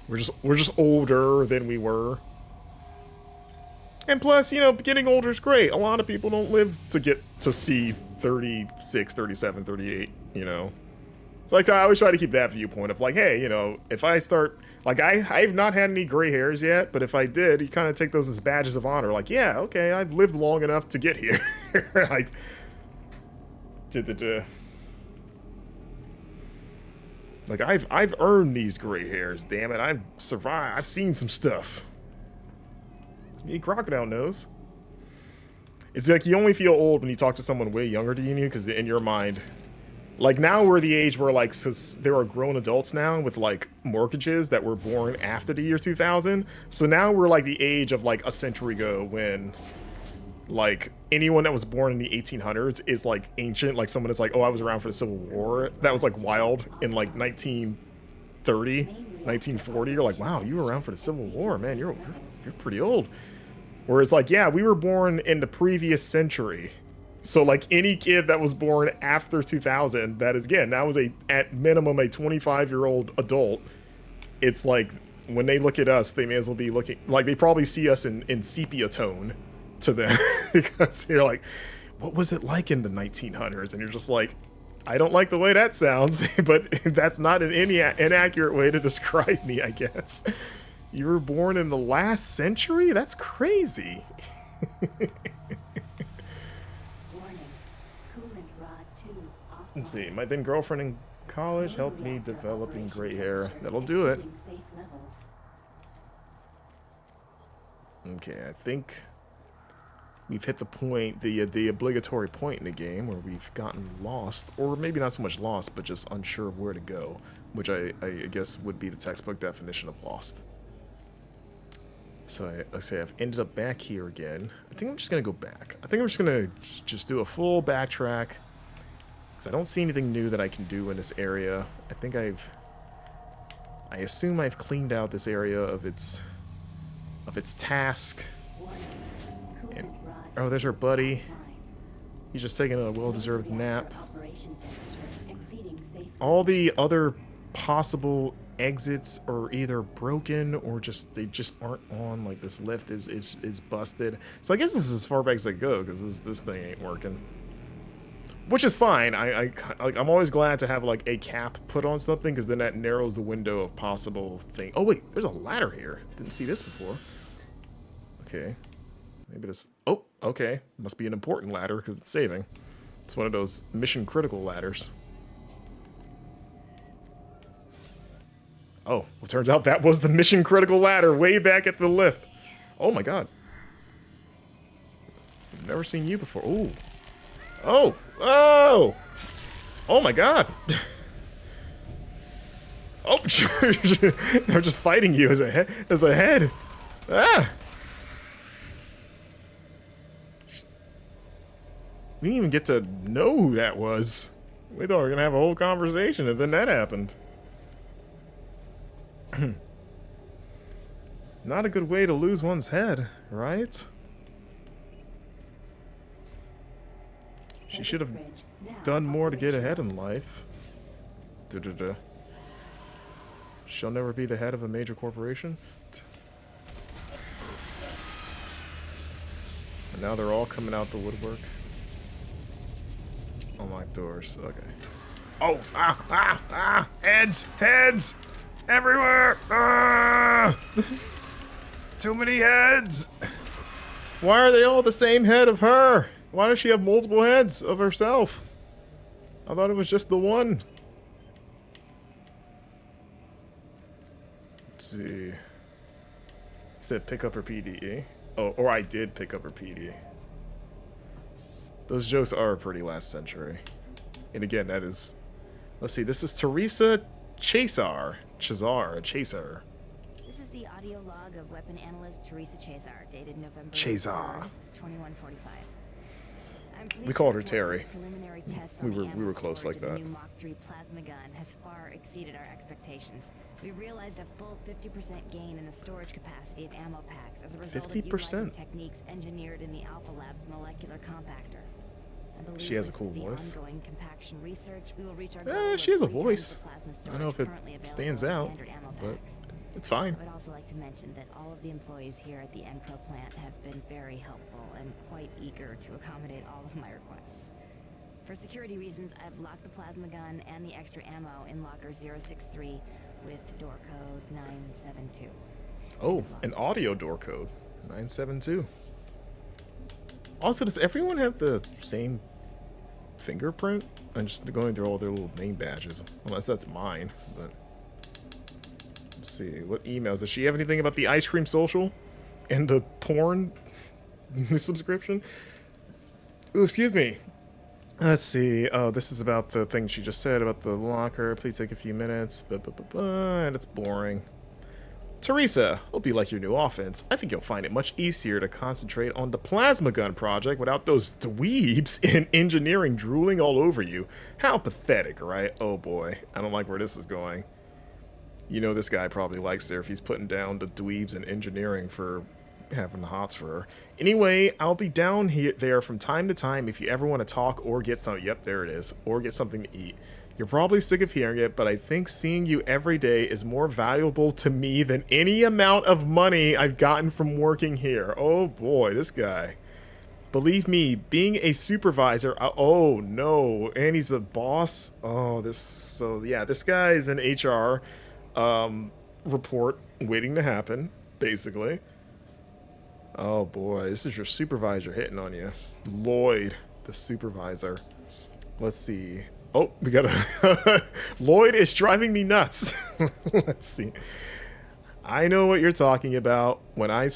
We're just older than we were. And plus, you know, getting older is great. A lot of people don't live to get to see 36, 37, 38, you know. It's like, I always try to keep that viewpoint of like, hey, you know, if I start... Like, I've not had any gray hairs yet, but if I did, you kind of take those as badges of honor. Like, yeah, okay, I've lived long enough to get here. Like, like, I've earned these gray hairs, damn it. I've survived. I've seen some stuff. You need crocodile nose. It's like you only feel old when you talk to someone way younger than you, because in your mind... Like, now we're the age where, like, since there are grown adults now with, like, mortgages that were born after the year 2000. So now we're, like, the age of, like, a century ago when, like, anyone that was born in the 1800s is, like, ancient. Like, someone is like, oh, I was around for the Civil War. That was, like, wild in, like, 1930, 1940. You're like, wow, you were around for the Civil War, man. You're pretty old. Whereas, like, yeah, we were born in the previous century. So, like, any kid that was born after 2000, that is, again, that was at minimum a 25-year-old adult. It's like, when they look at us, they may as well be looking, like, they probably see us in sepia tone to them. Because you're like, what was it like in the 1900s? And you're just like, I don't like the way that sounds, but that's not an inaccurate way to describe me, I guess. You were born in the last century? That's crazy. Let's see, my then girlfriend in college helped me developing gray hair. That'll do it. Okay, I think we've hit the point, the obligatory point in the game where we've gotten lost, or maybe not so much lost, but just unsure of where to go, which I guess would be the textbook definition of lost. So let's say I've ended up back here again. I think I'm just gonna go back. I think I'm just gonna do a full backtrack. I don't see anything new that I can do in this area. I think I assume I've cleaned out this area of its task. And, oh, there's our buddy. He's just taking a well-deserved nap. All the other possible exits are either broken or they just aren't on. Like, this lift is busted. So I guess this is as far back as I go, because this thing ain't working. Which is fine. I'm always glad to have, like, a cap put on something, because then that narrows the window of possible thing. Oh, wait, there's a ladder here. Didn't see this before. Okay. Maybe this... Oh, okay. Must be an important ladder, because it's saving. It's one of those mission-critical ladders. Oh, well, turns out that was the mission critical ladder way back at the lift. Oh my god. I've never seen you before. Ooh. Oh. Oh. Oh my god. Oh, they're just fighting you as a head. Ah. We didn't even get to know who that was. We thought we were gonna have a whole conversation, and then that happened. Not a good way to lose one's head, right? She should have done more to get ahead in life. Duh. She'll never be the head of a major corporation. And now they're all coming out the woodwork. Unlock doors. Okay. Oh! Heads! Everywhere! Too many heads! Why are they all the same head of her? Why does she have multiple heads of herself? I thought it was just the one. Let's see. It said pick up her PDE. Oh, or I did pick up her PDE. Those jokes are pretty last century. And again, that is... Let's see, this is Teresa Chaser. Chaser. This is the audio log of weapon analyst Teresa Chaser, dated November 2145. We called her Terry. We were close like that. The new Mach 3 plasma gun has far exceeded our expectations. We realized a full 50% gain in the storage capacity of ammo packs as a result of utilizing techniques engineered in the Alpha Lab's molecular compactor. I believe she has a cool with voice. The ongoing compaction research, we will reach our goal She has a of 3 times voice. the plasma I don't know if it storage currently stands available out, in standard ammo but packs. it's fine. I would also like to mention that all of the employees here at the Enpro plant have been very helpful and quite eager to accommodate all of my requests. For security reasons, I've locked the plasma gun and the extra ammo in locker 063 with door code 972. Oh, an audio door code. 972. Also, does everyone have the same fingerprint? I'm just going through all their little name badges. Unless that's mine, but... Let's see, what emails? Does she have anything about the ice cream social? And the porn subscription? Ooh, excuse me. Let's see. Oh, this is about the thing she just said about the locker. Please take a few minutes. And it's boring. Teresa, will be like your new offense. I think you'll find it much easier to concentrate on the plasma gun project without those dweebs in engineering drooling all over you. How pathetic, right? Oh boy, I don't like where this is going. You know this guy probably likes her if he's putting down the dweebs in engineering for having the hots for her. Anyway, I'll be down there from time to time if you ever want to talk or get some. Yep, there it is. Or get something to eat. You're probably sick of hearing it, but I think seeing you every day is more valuable to me than any amount of money I've gotten from working here. Oh boy, this guy. Believe me, being a supervisor, oh no, and he's a boss. Oh, this guy is an HR report waiting to happen, basically. Oh boy, this is your supervisor hitting on you. Lloyd, the supervisor. Let's see. Oh, we got a... Lloyd is driving me nuts. Let's see. I know what you're talking about. When I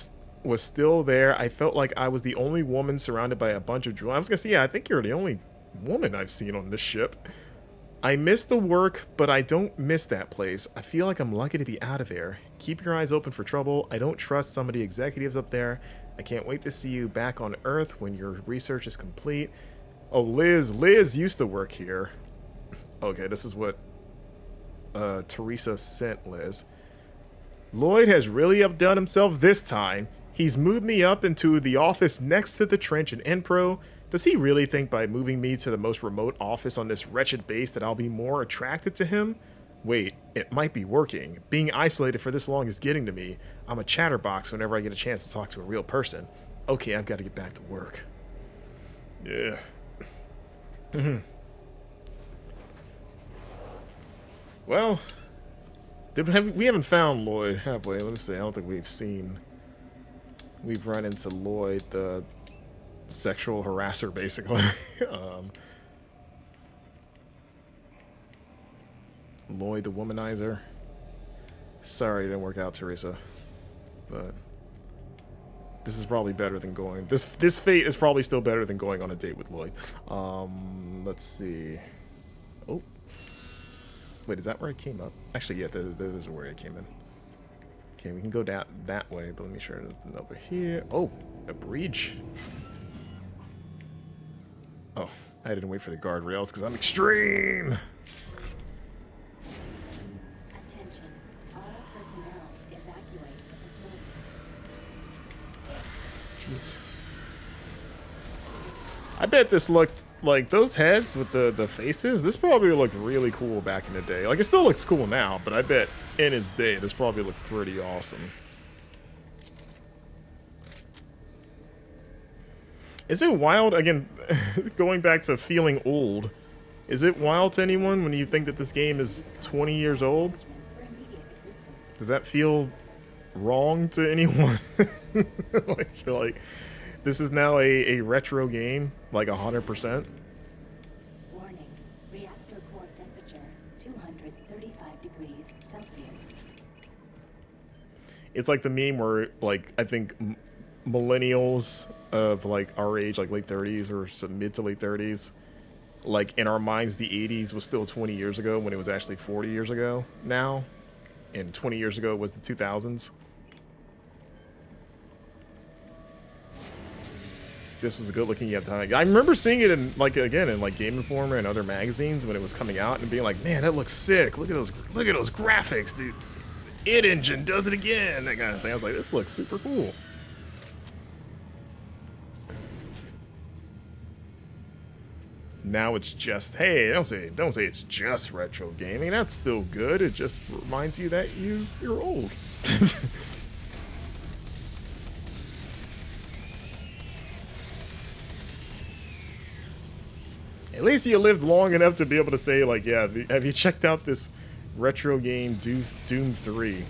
was still there, I felt like I was the only woman surrounded by a bunch of drones. I was going to say, yeah, I think you're the only woman I've seen on this ship. I miss the work, but I don't miss that place. I feel like I'm lucky to be out of there. Keep your eyes open for trouble. I don't trust some of the executives up there. I can't wait to see you back on Earth when your research is complete. Oh, Liz. Liz used to work here. Okay, this is what Teresa sent Liz. Lloyd has really outdone himself this time. He's moved me up into the office next to the trench in Enpro. Does he really think by moving me to the most remote office on this wretched base that I'll be more attracted to him? Wait, it might be working. Being isolated for this long is getting to me. I'm a chatterbox whenever I get a chance to talk to a real person. Okay, I've got to get back to work. Yeah. Well, we haven't found Lloyd, have we? Let me see. I don't think we've run into Lloyd, the sexual harasser, basically. Lloyd, the womanizer. Sorry it didn't work out, Teresa. But this is probably better than going. This fate is probably still better than going on a date with Lloyd. Let's see. Oh. Wait, is that where I came up? Actually, yeah, that is where I came in. Okay, we can go down that way, but let me show it over here. Oh, a breach. Oh, I didn't wait for the guardrails because I'm extreme. Attention. All personnel evacuate the facility. Jeez. I bet this looked like those heads with the faces. This probably looked really cool back in the day. Like, it still looks cool now, but I bet in its day this probably looked pretty awesome. Is it wild, again, going back to feeling old, is it wild to anyone when you think that this game is 20 years old? Does that feel wrong to anyone? Like, you're like, this is now a retro game, like 100%? Warning. Reactor core temperature 235 degrees Celsius. It's like the meme where, like, I think millennials of, like, our age, like late 30s or some mid to late 30s, like, in our minds, the 80s was still 20 years ago when it was actually 40 years ago now. And 20 years ago was the 2000s. This was a good looking at the time. I remember seeing it in, like, again, in, like, Game Informer and other magazines when it was coming out and being like, man, that looks sick. Look at those graphics, dude. Id Engine does it again. That kind of thing. I was like, this looks super cool. Now it's just, hey, don't say it's just retro gaming. That's still good. It just reminds you that you're old. At least you lived long enough to be able to say, like, yeah, have you checked out this retro game, Doom 3?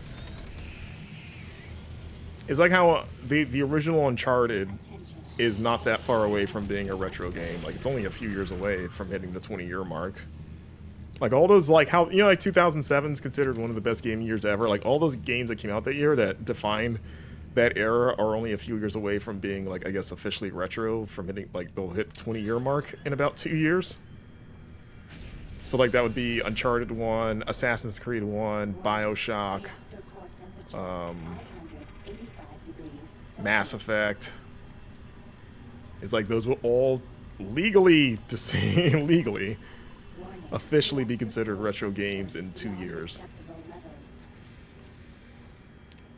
It's like how the original Uncharted is not that far away from being a retro game. Like, it's only a few years away from hitting the 20-year mark. Like, all those, like, how, you know, like, 2007 is considered one of the best game years ever. Like, all those games that came out that year that defined that era are only a few years away from being, like, I guess, officially retro, from hitting, like, they'll hit the 20-year mark in about 2 years. So, like, that would be Uncharted 1, Assassin's Creed 1, BioShock, Mass Effect. It's like those will all legally, to say legally, officially be considered retro games in 2 years.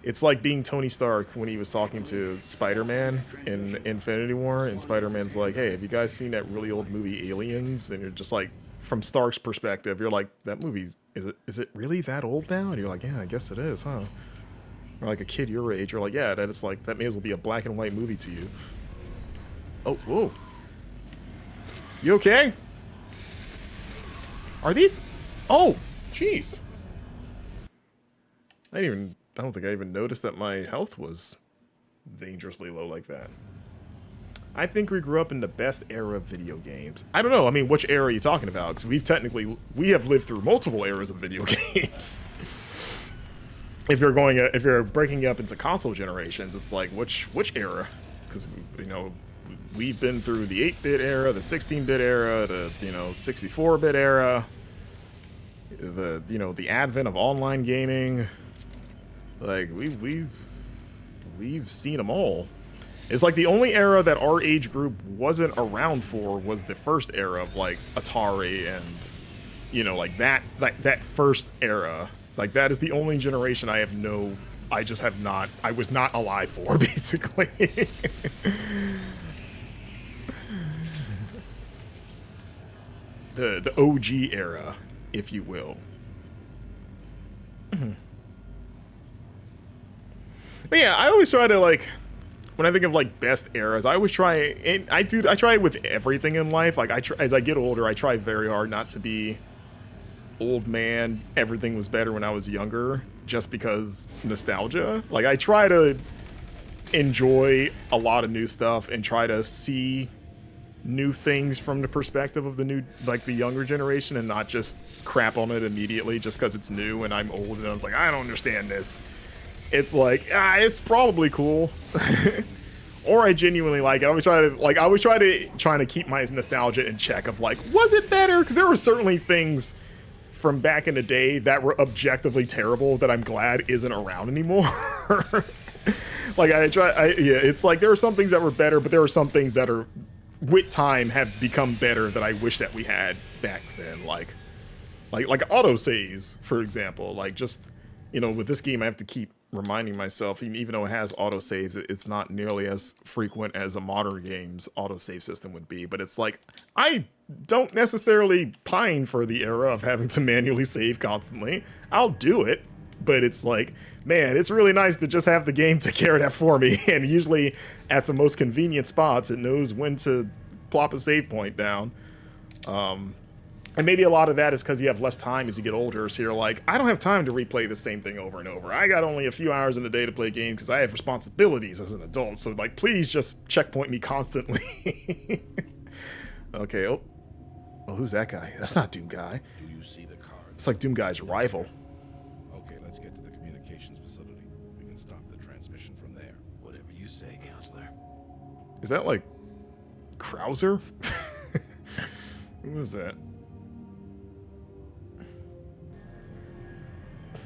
It's like being Tony Stark when he was talking to Spider-Man in Infinity War, and Spider-Man's like, hey, have you guys seen that really old movie Aliens? And you're just like, from Stark's perspective, you're like, that movie, is it really that old now? And you're like, yeah, I guess it is, huh? Or like a kid your age, you're like, yeah, that is like, that may as well be a black and white movie to you. Oh, whoa. You okay? Are these? Oh, jeez. I don't think I even noticed that my health was dangerously low like that. I think we grew up in the best era of video games. I don't know, I mean, which era are you talking about? Because we have lived through multiple eras of video games. If you're breaking it up into console generations, it's like, which era? Because, you know, we've been through the 8-bit era, the 16-bit era, the, you know, 64-bit era, the, you know, the advent of online gaming. Like, we've seen them all. It's like the only era that our age group wasn't around for was the first era of, like, Atari and, you know, like that first era. Like, that is the only generation I was not alive for, basically. The OG era, if you will. But yeah, I always try to, like, when I think of, like, best eras, I always try, and I try it with everything in life. Like, as I get older, I try very hard not to be old man, everything was better when I was younger, just because nostalgia. Like, I try to enjoy a lot of new stuff and try to see new things from the perspective of the new, like the younger generation, and not just crap on it immediately just because it's new and I'm old and I was like, I don't understand this. It's like, it's probably cool. Or I genuinely like it. I always trying to keep my nostalgia in check of like, was it better? Because there were certainly things from back in the day that were objectively terrible that I'm glad isn't around anymore. Like it's like there are some things that were better, but there are some things that are with time have become better that I wish that we had back then. Like autosaves, for example. Like just, you know, with this game I have to keep reminding myself, even though it has autosaves, it's not nearly as frequent as a modern game's autosave system would be. But it's like, I don't necessarily pine for the era of having to manually save constantly. I'll do it, but it's like, man, it's really nice to just have the game take care of that for me. And usually at the most convenient spots, it knows when to plop a save point down. And maybe a lot of that is because you have less time as you get older, so you're like, I don't have time to replay the same thing over and over. I got only a few hours in a day to play games because I have responsibilities as an adult, so like, please just checkpoint me constantly. Okay, oh, who's that guy? That's not Doom Guy. Do you see the card? It's like Doom Guy's rival. Okay, let's get to the communications facility. We can stop the transmission from there. Whatever you say, Counselor. Is that like Krauser? Who was that?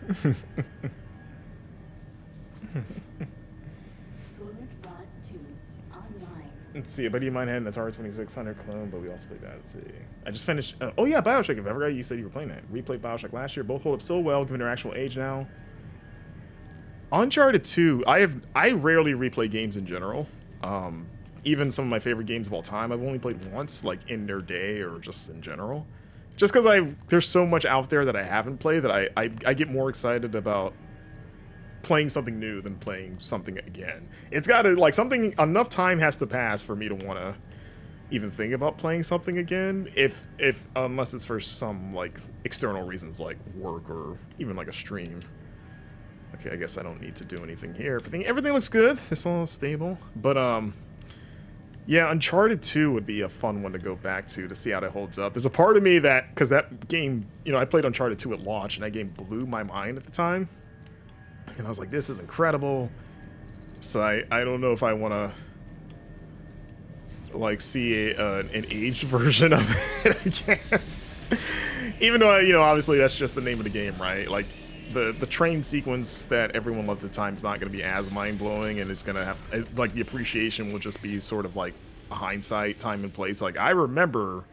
Coolant Rod 2 online. Let's see, a buddy of mine had an Atari 2600 clone, but we also played that. Let's see. I just finished. Oh yeah, Bioshock. If I forgot you said you were playing that. Replayed Bioshock last year. Both hold up so well given their actual age now. Uncharted 2. I rarely replay games in general. Even some of my favorite games of all time, I've only played once, like in their day or just in general. Just because there's so much out there that I haven't played that I get more excited about playing something new than playing something again. It's got to, like, enough time has to pass for me to want to even think about playing something again, unless it's for some, like, external reasons like work or even like a stream. Okay, I guess I don't need to do anything here. Everything looks good. It's all stable. But, yeah, Uncharted 2 would be a fun one to go back to see how that holds up. There's a part of me that, because that game, you know, I played Uncharted 2 at launch, and that game blew my mind at the time. And I was like, this is incredible. So I don't know if I want to, like, see an aged version of it, I guess. Even though, you know, obviously that's just the name of the game, right? Like, the train sequence that everyone loved at the time is not going to be as mind-blowing, and it's going to have, like, the appreciation will just be sort of like a hindsight, time and place. Like, I remember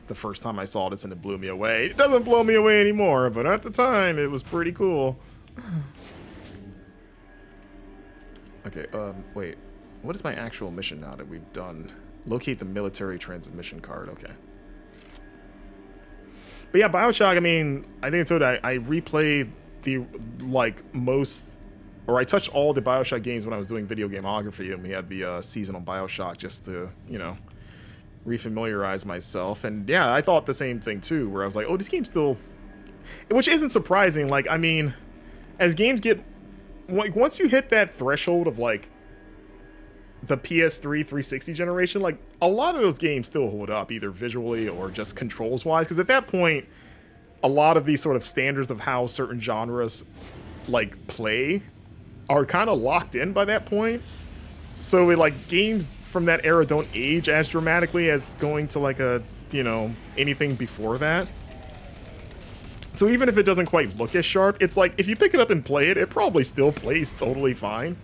the first time I saw this and it blew me away. It doesn't blow me away anymore, but at the time it was pretty cool. Okay, wait. What is my actual mission now that we've done? Locate the military transmission card. Okay. But yeah, Bioshock, I mean, I think it's what I replayed the, like, most, or I touched all the Bioshock games when I was doing video gameography, and we had the season on Bioshock just to, you know, refamiliarize myself. And yeah, I thought the same thing too, where I was like, oh, this game's still, which isn't surprising. Like, I mean, as games get, like, once you hit that threshold of, like, the PS3 360 generation, like, a lot of those games still hold up, either visually or just controls wise, because at that point, a lot of these sort of standards of how certain genres, like, play are kind of locked in by that point. So, like, games from that era don't age as dramatically as going to, like, a, you know, anything before that. So even if it doesn't quite look as sharp, it's like, if you pick it up and play it, it probably still plays totally fine.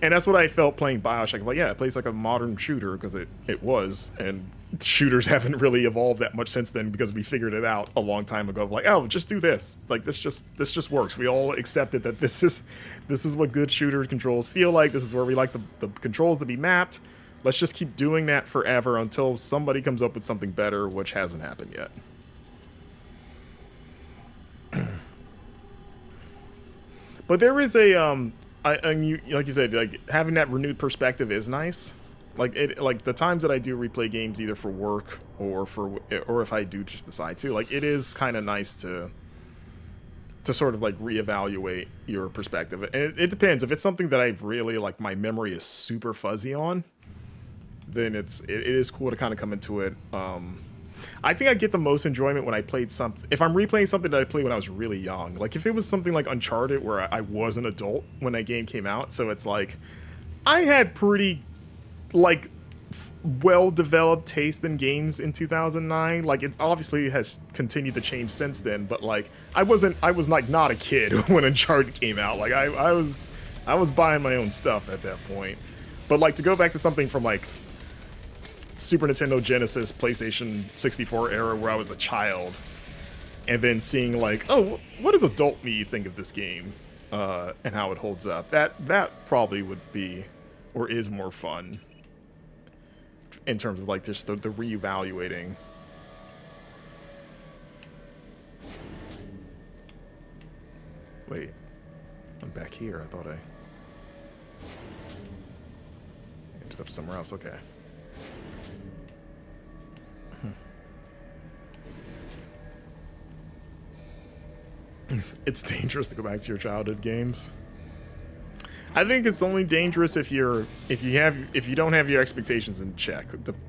And that's what I felt playing Bioshock. Like, yeah, it plays like a modern shooter, because it was, and shooters haven't really evolved that much since then, because we figured it out a long time ago. Like, oh, just do this. Like, this just works. We all accepted that this is what good shooter controls feel like. This is where we like the controls to be mapped. Let's just keep doing that forever until somebody comes up with something better, which hasn't happened yet. But there is a and you, like you said, like, having that renewed perspective is nice. Like, the times that I do replay games, either for work or if I do just decide to, like, it is kind of nice to sort of, like, reevaluate your perspective. And it depends. If it's something that I've really, like, my memory is super fuzzy on, then it is cool to kind of come into it. I think I get the most enjoyment when I played something. If I'm replaying something that I played when I was really young, like if it was something like Uncharted where I was an adult when that game came out, so it's like I had pretty like well-developed taste in games in 2009. Like it obviously has continued to change since then, but like I was like not a kid when Uncharted came out. Like I was buying my own stuff at that point. But like to go back to something from like Super Nintendo, Genesis, PlayStation 64 era where I was a child, and then seeing like, oh, what does adult me think of this game, and how it holds up, that probably would be, or is more fun in terms of like just the reevaluating. Wait, I'm back here. I thought I ended up somewhere else. Okay. It's dangerous to go back to your childhood games. I think it's only dangerous if you don't have your expectations in check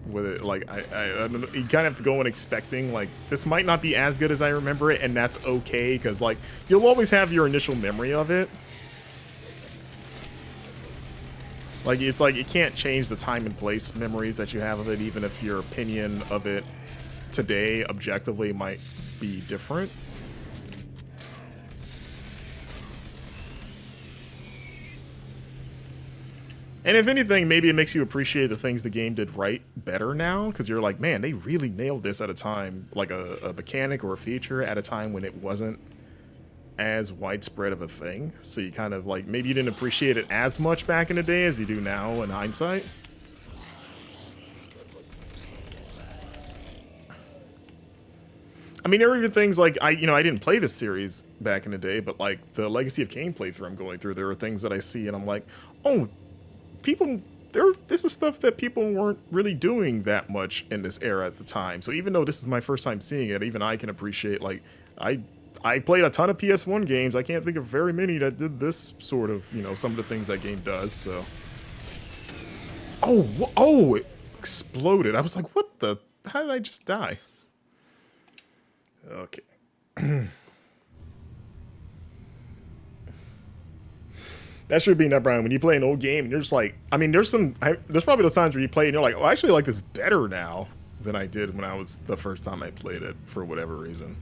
with it. Like I don't know, you kind of have to go in expecting like this might not be as good as I remember it, and that's okay because like you'll always have your initial memory of it. Like it's like you can't change the time and place memories that you have of it, even if your opinion of it today objectively might be different. And if anything, maybe it makes you appreciate the things the game did right better now, because you're like, man, they really nailed this at a time, like a mechanic or a feature at a time when it wasn't as widespread of a thing. So you kind of like, maybe you didn't appreciate it as much back in the day as you do now in hindsight. I mean, there were even things like, I didn't play this series back in the day, but like the Legacy of Kain playthrough I'm going through, there are things that I see and I'm like, oh, this is stuff that people weren't really doing that much in this era at the time. So even though this is my first time seeing it, even I can appreciate, like, I played a ton of PS1 games. I can't think of very many that did this sort of, some of the things that game does, so. Oh, it exploded. I was like, what the, how did I just die? Okay. That should be that, Brian. When you play an old game and you're just like, I mean, there's probably those times where you play and you're like, oh, I actually like this better now than I did when I was the first time I played it for whatever reason.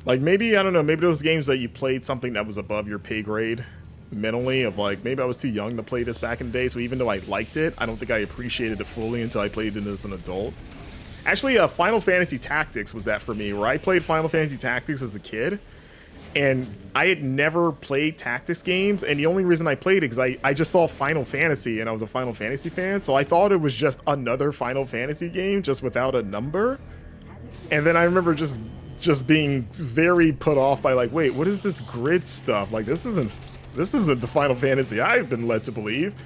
Like maybe, I don't know, maybe those games that you played something that was above your pay grade mentally, of like, maybe I was too young to play this back in the day, so even though I liked it, I don't think I appreciated it fully until I played it as an adult. Actually, Final Fantasy Tactics was that for me, where I played Final Fantasy Tactics as a kid. And I had never played tactics games, and the only reason I played it is I just saw Final Fantasy, and I was a Final Fantasy fan, so I thought it was just another Final Fantasy game, just without a number. And then I remember just being very put off by like, wait, what is this grid stuff? Like, this isn't the Final Fantasy I've been led to believe.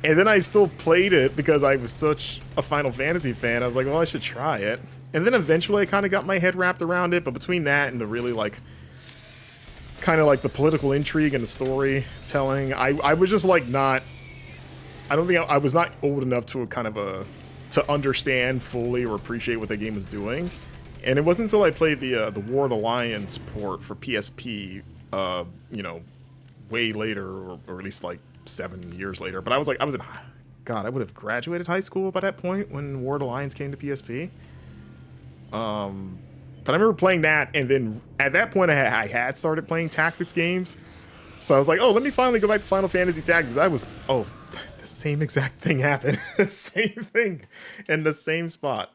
And then I still played it because I was such a Final Fantasy fan. I was like, well, I should try it. And then eventually I kind of got my head wrapped around it, but between that and the really like kind of like the political intrigue and the storytelling, I was just like not, I don't think I was not old enough to kind of to understand fully or appreciate what the game was doing. And it wasn't until I played the World Alliance port for PSP, way later, or at least like 7 years later. But I was in, God, I would have graduated high school by that point when World Alliance came to PSP. But I remember playing that, and then at that point I had started playing tactics games. So I was like, oh, let me finally go back to Final Fantasy Tactics. The same exact thing happened. The same thing in the same spot.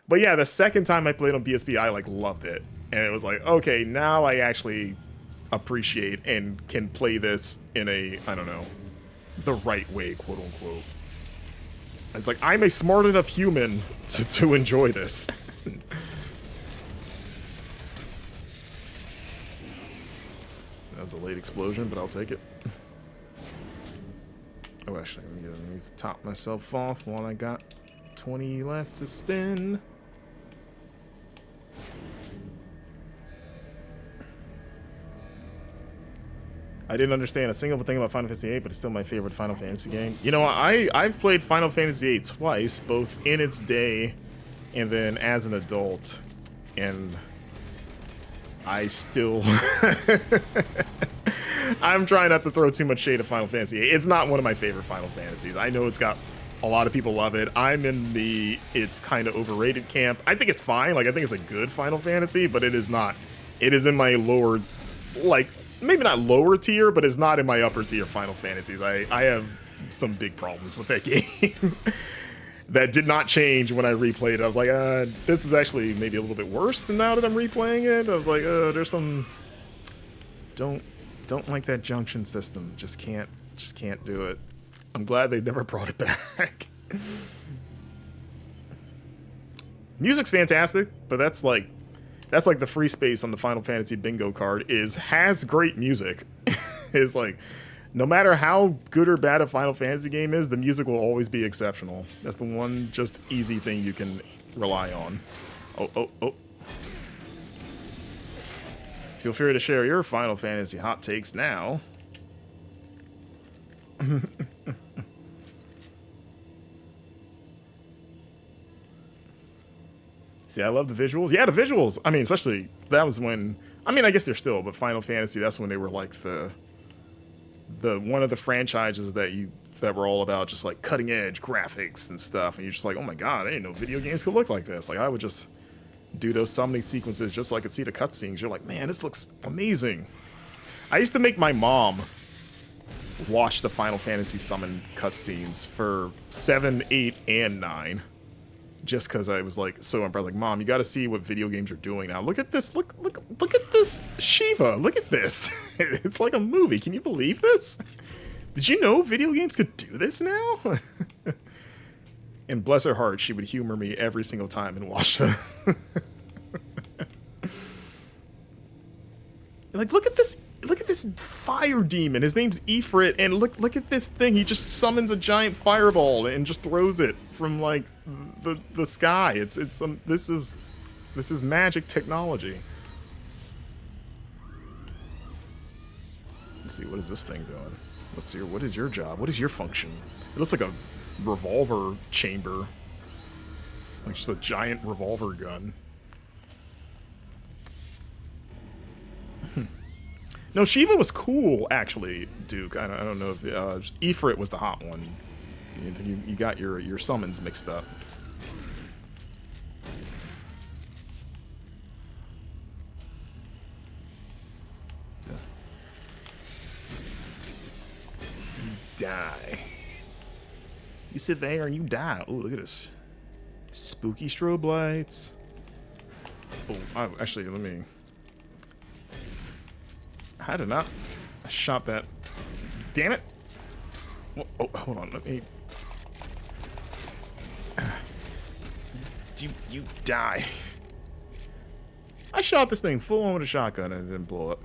But yeah, the second time I played on PSP, I like loved it. And it was like, okay, now I actually appreciate and can play this in a, I don't know, the right way, quote unquote. It's like, I'm a smart enough human to enjoy this. That was a late explosion, but I'll take it. Oh, actually, let me top myself off while I got 20 left to spin. I didn't understand a single thing about Final Fantasy VIII, but it's still my favorite Final Fantasy game. You know, I've played Final Fantasy VIII twice, both in its day and then as an adult, and I still... I'm trying not to throw too much shade at Final Fantasy VIII. It's not one of my favorite Final Fantasies. I know it's got... A lot of people love it. I'm in the it's kind of overrated camp. I think it's fine. Like, I think it's a good Final Fantasy, but it is not. It is in my lower, like, maybe not lower tier, but it's not in my upper tier Final Fantasies. I have some big problems with that game. That did not change when I replayed it. I was like, this is actually maybe a little bit worse than now that I'm replaying it. I was like, there's some... Don't like that junction system. Just can't do it. I'm glad they never brought it back. Music's fantastic, but that's like the free space on the Final Fantasy bingo card has great music. It's like, no matter how good or bad a Final Fantasy game is, the music will always be exceptional. That's the one just easy thing you can rely on. Oh. Feel free to share your Final Fantasy hot takes now. See, I love the visuals. Yeah, the visuals. I mean, especially that was when. I mean, I guess they're still, but Final Fantasy. That's when they were like the one of the franchises that were all about just like cutting edge graphics and stuff. And you're just like, oh my god, I didn't know video games could look like this. Like, I would just do those summoning sequences just so I could see the cutscenes. You're like, man, this looks amazing. I used to make my mom watch the Final Fantasy summon cutscenes for 7, 8, and 9. Just because I was like so impressed. Like, Mom, you got to see what video games are doing now. Look at this. Look at this Shiva. Look at this. It's like a movie. Can you believe this? Did you know video games could do this now? And bless her heart, she would humor me every single time and watch them. Like, look at this. Look at this fire demon. His name's Ifrit, and look at this thing. He just summons a giant fireball and just throws it from like the sky. This is magic technology. Let's see, what is this thing doing? What is your job? What is your function? It looks like a revolver chamber, like just a giant revolver gun. No, Shiva was cool, actually, Duke. I don't know if Ifrit was the hot one. You got your summons mixed up. You die. You sit there and you die. Oh, look at this. Spooky strobe lights. Oh, actually, let me... I did not. I shot that. Damn it. Oh, hold on. Let me... You die. I shot this thing full on with a shotgun and it didn't blow up.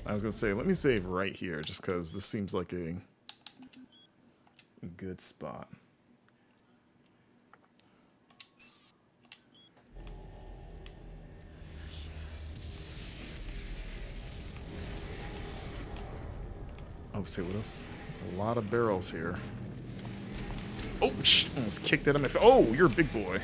I was going to say, let me save right here just because this seems like a good spot. Oh, see what else? There's a lot of barrels here. Oh, almost kicked it in my face. Oh, you're a big boy.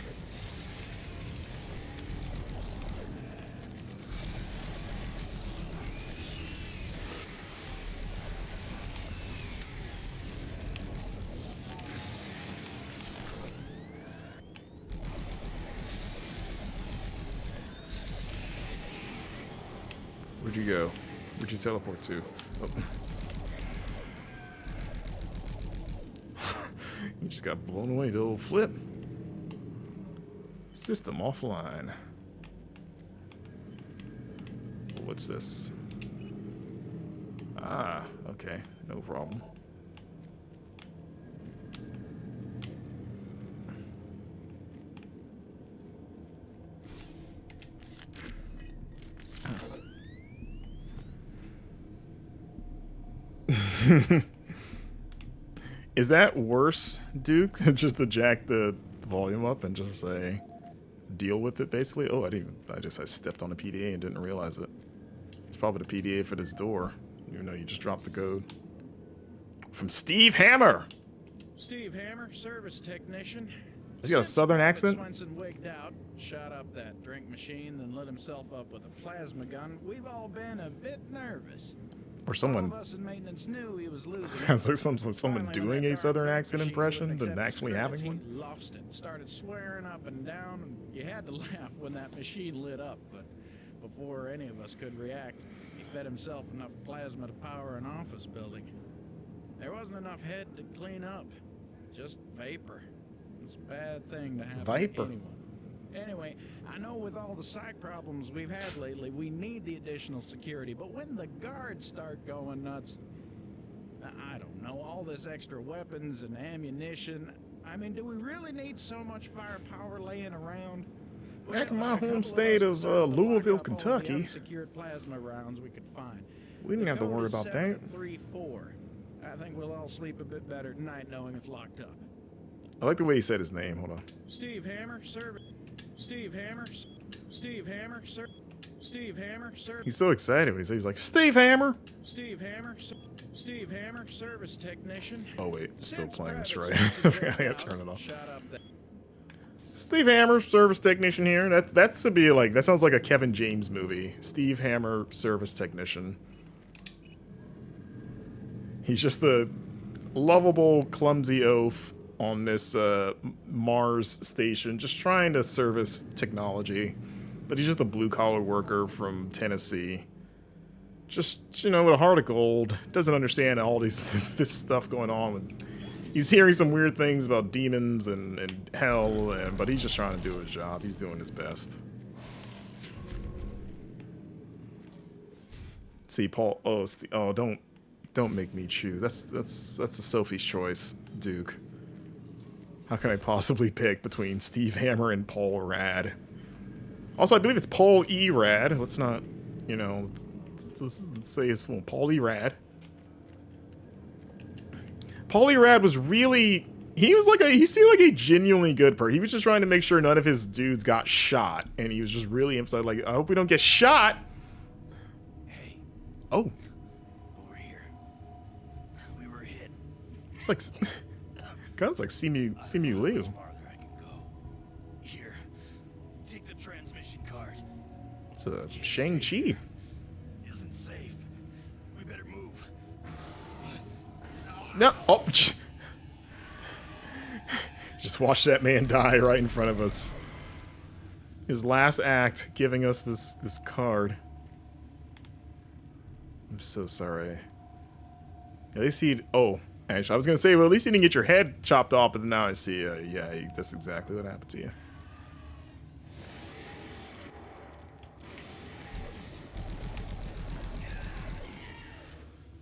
Where'd you go? Where'd you teleport to? Oh. You just got blown away, the old flip. System offline. What's this? Ah, okay, no problem. Is that worse, Duke? Just to jack the volume up and just say, deal with it, basically? Oh, I stepped on a PDA and didn't realize it. It's probably the PDA for this door. Even though you just dropped the code. From Steve Hammer. Steve Hammer, service technician. He's got a southern accent. Swenson wigged out, shot up that drink machine, then lit himself up with a plasma gun. We've all been a bit nervous. Or someone. All of us in maintenance knew he was losing. Sounds like someone Finally, doing when a that southern darn accent machine impression wouldn't than accept actually his having credits, one. he lost it. Started swearing up and down, and you had to laugh when that machine lit up. But before any of us could react, he fed himself enough plasma to power an office building. There wasn't enough head to clean up, just vapor. It's a bad thing to happen Viper. to anyone. Anyway, I know with all the psych problems we've had lately, we need the additional security, but when the guards start going nuts, I don't know, all this extra weapons and ammunition, I mean, do we really need so much firepower laying around? Back in Well, my a couple home of state us of decided to Louisville, lock up all the Kentucky. unsecured plasma rounds we could find. We didn't have to The worry code about is that. 734. I think we'll all sleep a bit better tonight knowing it's locked up. I like the way he said his name. Hold on. Steve Hammer, sir. Steve Hammer. Steve Hammer, sir. Steve Hammer, sir. He's so excited when he says, he's like, Steve Hammer. Steve Hammer. Steve Hammer, service technician. Oh, wait. It's still Since playing this private right. citizens I gotta out, turn it off. shot up the- Steve Hammer, service technician here. That's to be like, that sounds like a Kevin James movie. Steve Hammer, service technician. He's just the lovable, clumsy oaf on this Mars station, just trying to service technology. But he's just a blue-collar worker from Tennessee. Just, you know, with a heart of gold. Doesn't understand all this stuff going on. He's hearing some weird things about demons and hell, but he's just trying to do his job. He's doing his best. See, Paul. Oh, don't make me choose. That's a Sophie's choice, Duke. How can I possibly pick between Steve Hammer and Paul Rad? Also, I believe it's Paul E. Rad. Let's not, you know, let's say it's Paul E. Rad. Paul E. Rad was really, he seemed like a genuinely good person. He was just trying to make sure none of his dudes got shot, and he was just really emphasizing, like, I hope we don't get shot. Hey. Oh. Over here. We were hit. It's like, God, it's like Simu Liu. Farther I can go. Here. Take the transmission card. It's a Shang-Chi. Isn't safe. We better move. No. Oh. Just watch that man die right in front of us. His last act giving us this card. I'm so sorry. At least he'd... Oh, actually, I was going to say, well, at least you didn't get your head chopped off, but now I see, yeah, that's exactly what happened to you.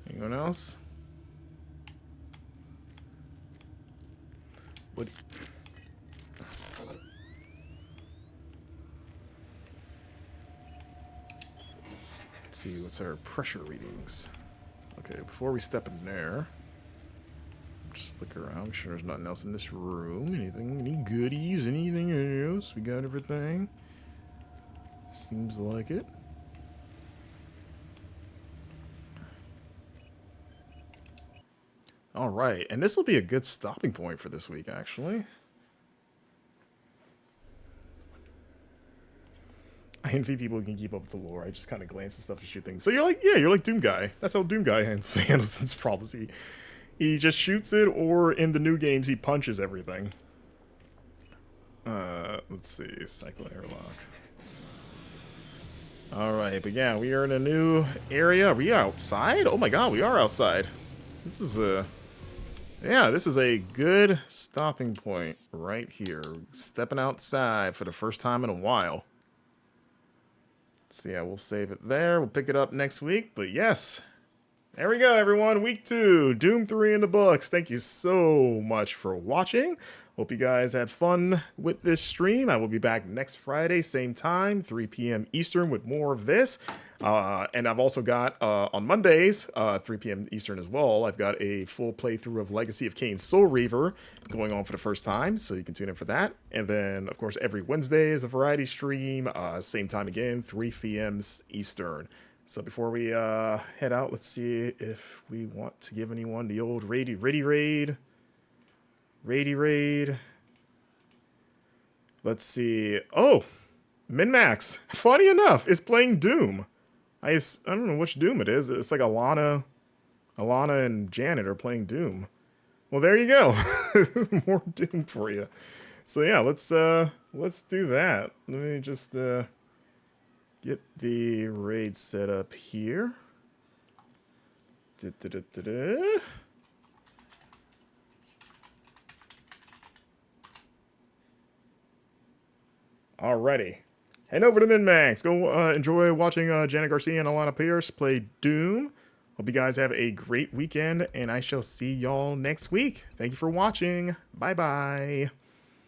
Anyone else? What? Let's see, what's our pressure readings? Okay, before we step in there, just look around, make sure there's nothing else in this room. Anything, any goodies, anything else? We got everything. Seems like it. All right, and this will be a good stopping point for this week, actually. I envy people who can keep up with the lore. I just kind of glance at stuff and shoot things. So you're like, yeah, you're like Doom Guy. That's how Doom Guy handles his problems. He just shoots it, or in the new games, he punches everything. Let's see, cycle airlock. All right, but yeah, we are in a new area. Are we outside? Oh my God, we are outside. This is a... Yeah, this is a good stopping point right here. Stepping outside for the first time in a while. So yeah, we'll save it there. We'll pick it up next week. But yes, there we go, everyone. Week 2, Doom 3 in the books. Thank you so much for watching. Hope you guys had fun with this stream. I will be back next Friday, same time, 3 p.m. Eastern with more of this. And I've also got, on Mondays, 3 p.m. Eastern as well, I've got a full playthrough of Legacy of Kain Soul Reaver going on for the first time, so you can tune in for that. And then, of course, every Wednesday is a variety stream, same time again, 3 p.m. Eastern. So before we head out, let's see if we want to give anyone the old ready raid. Let's see. Oh, Min-Max. Funny enough, is playing Doom. I don't know which Doom it is. It's like Alana and Janet are playing Doom. Well, there you go. More Doom for you. So yeah, let's do that. Let me just get the raid set up here. Alrighty. Head over to Min-Max. Go enjoy watching Janet Garcia and Alana Pierce play Doom. Hope you guys have a great weekend, and I shall see y'all next week. Thank you for watching. Bye-bye.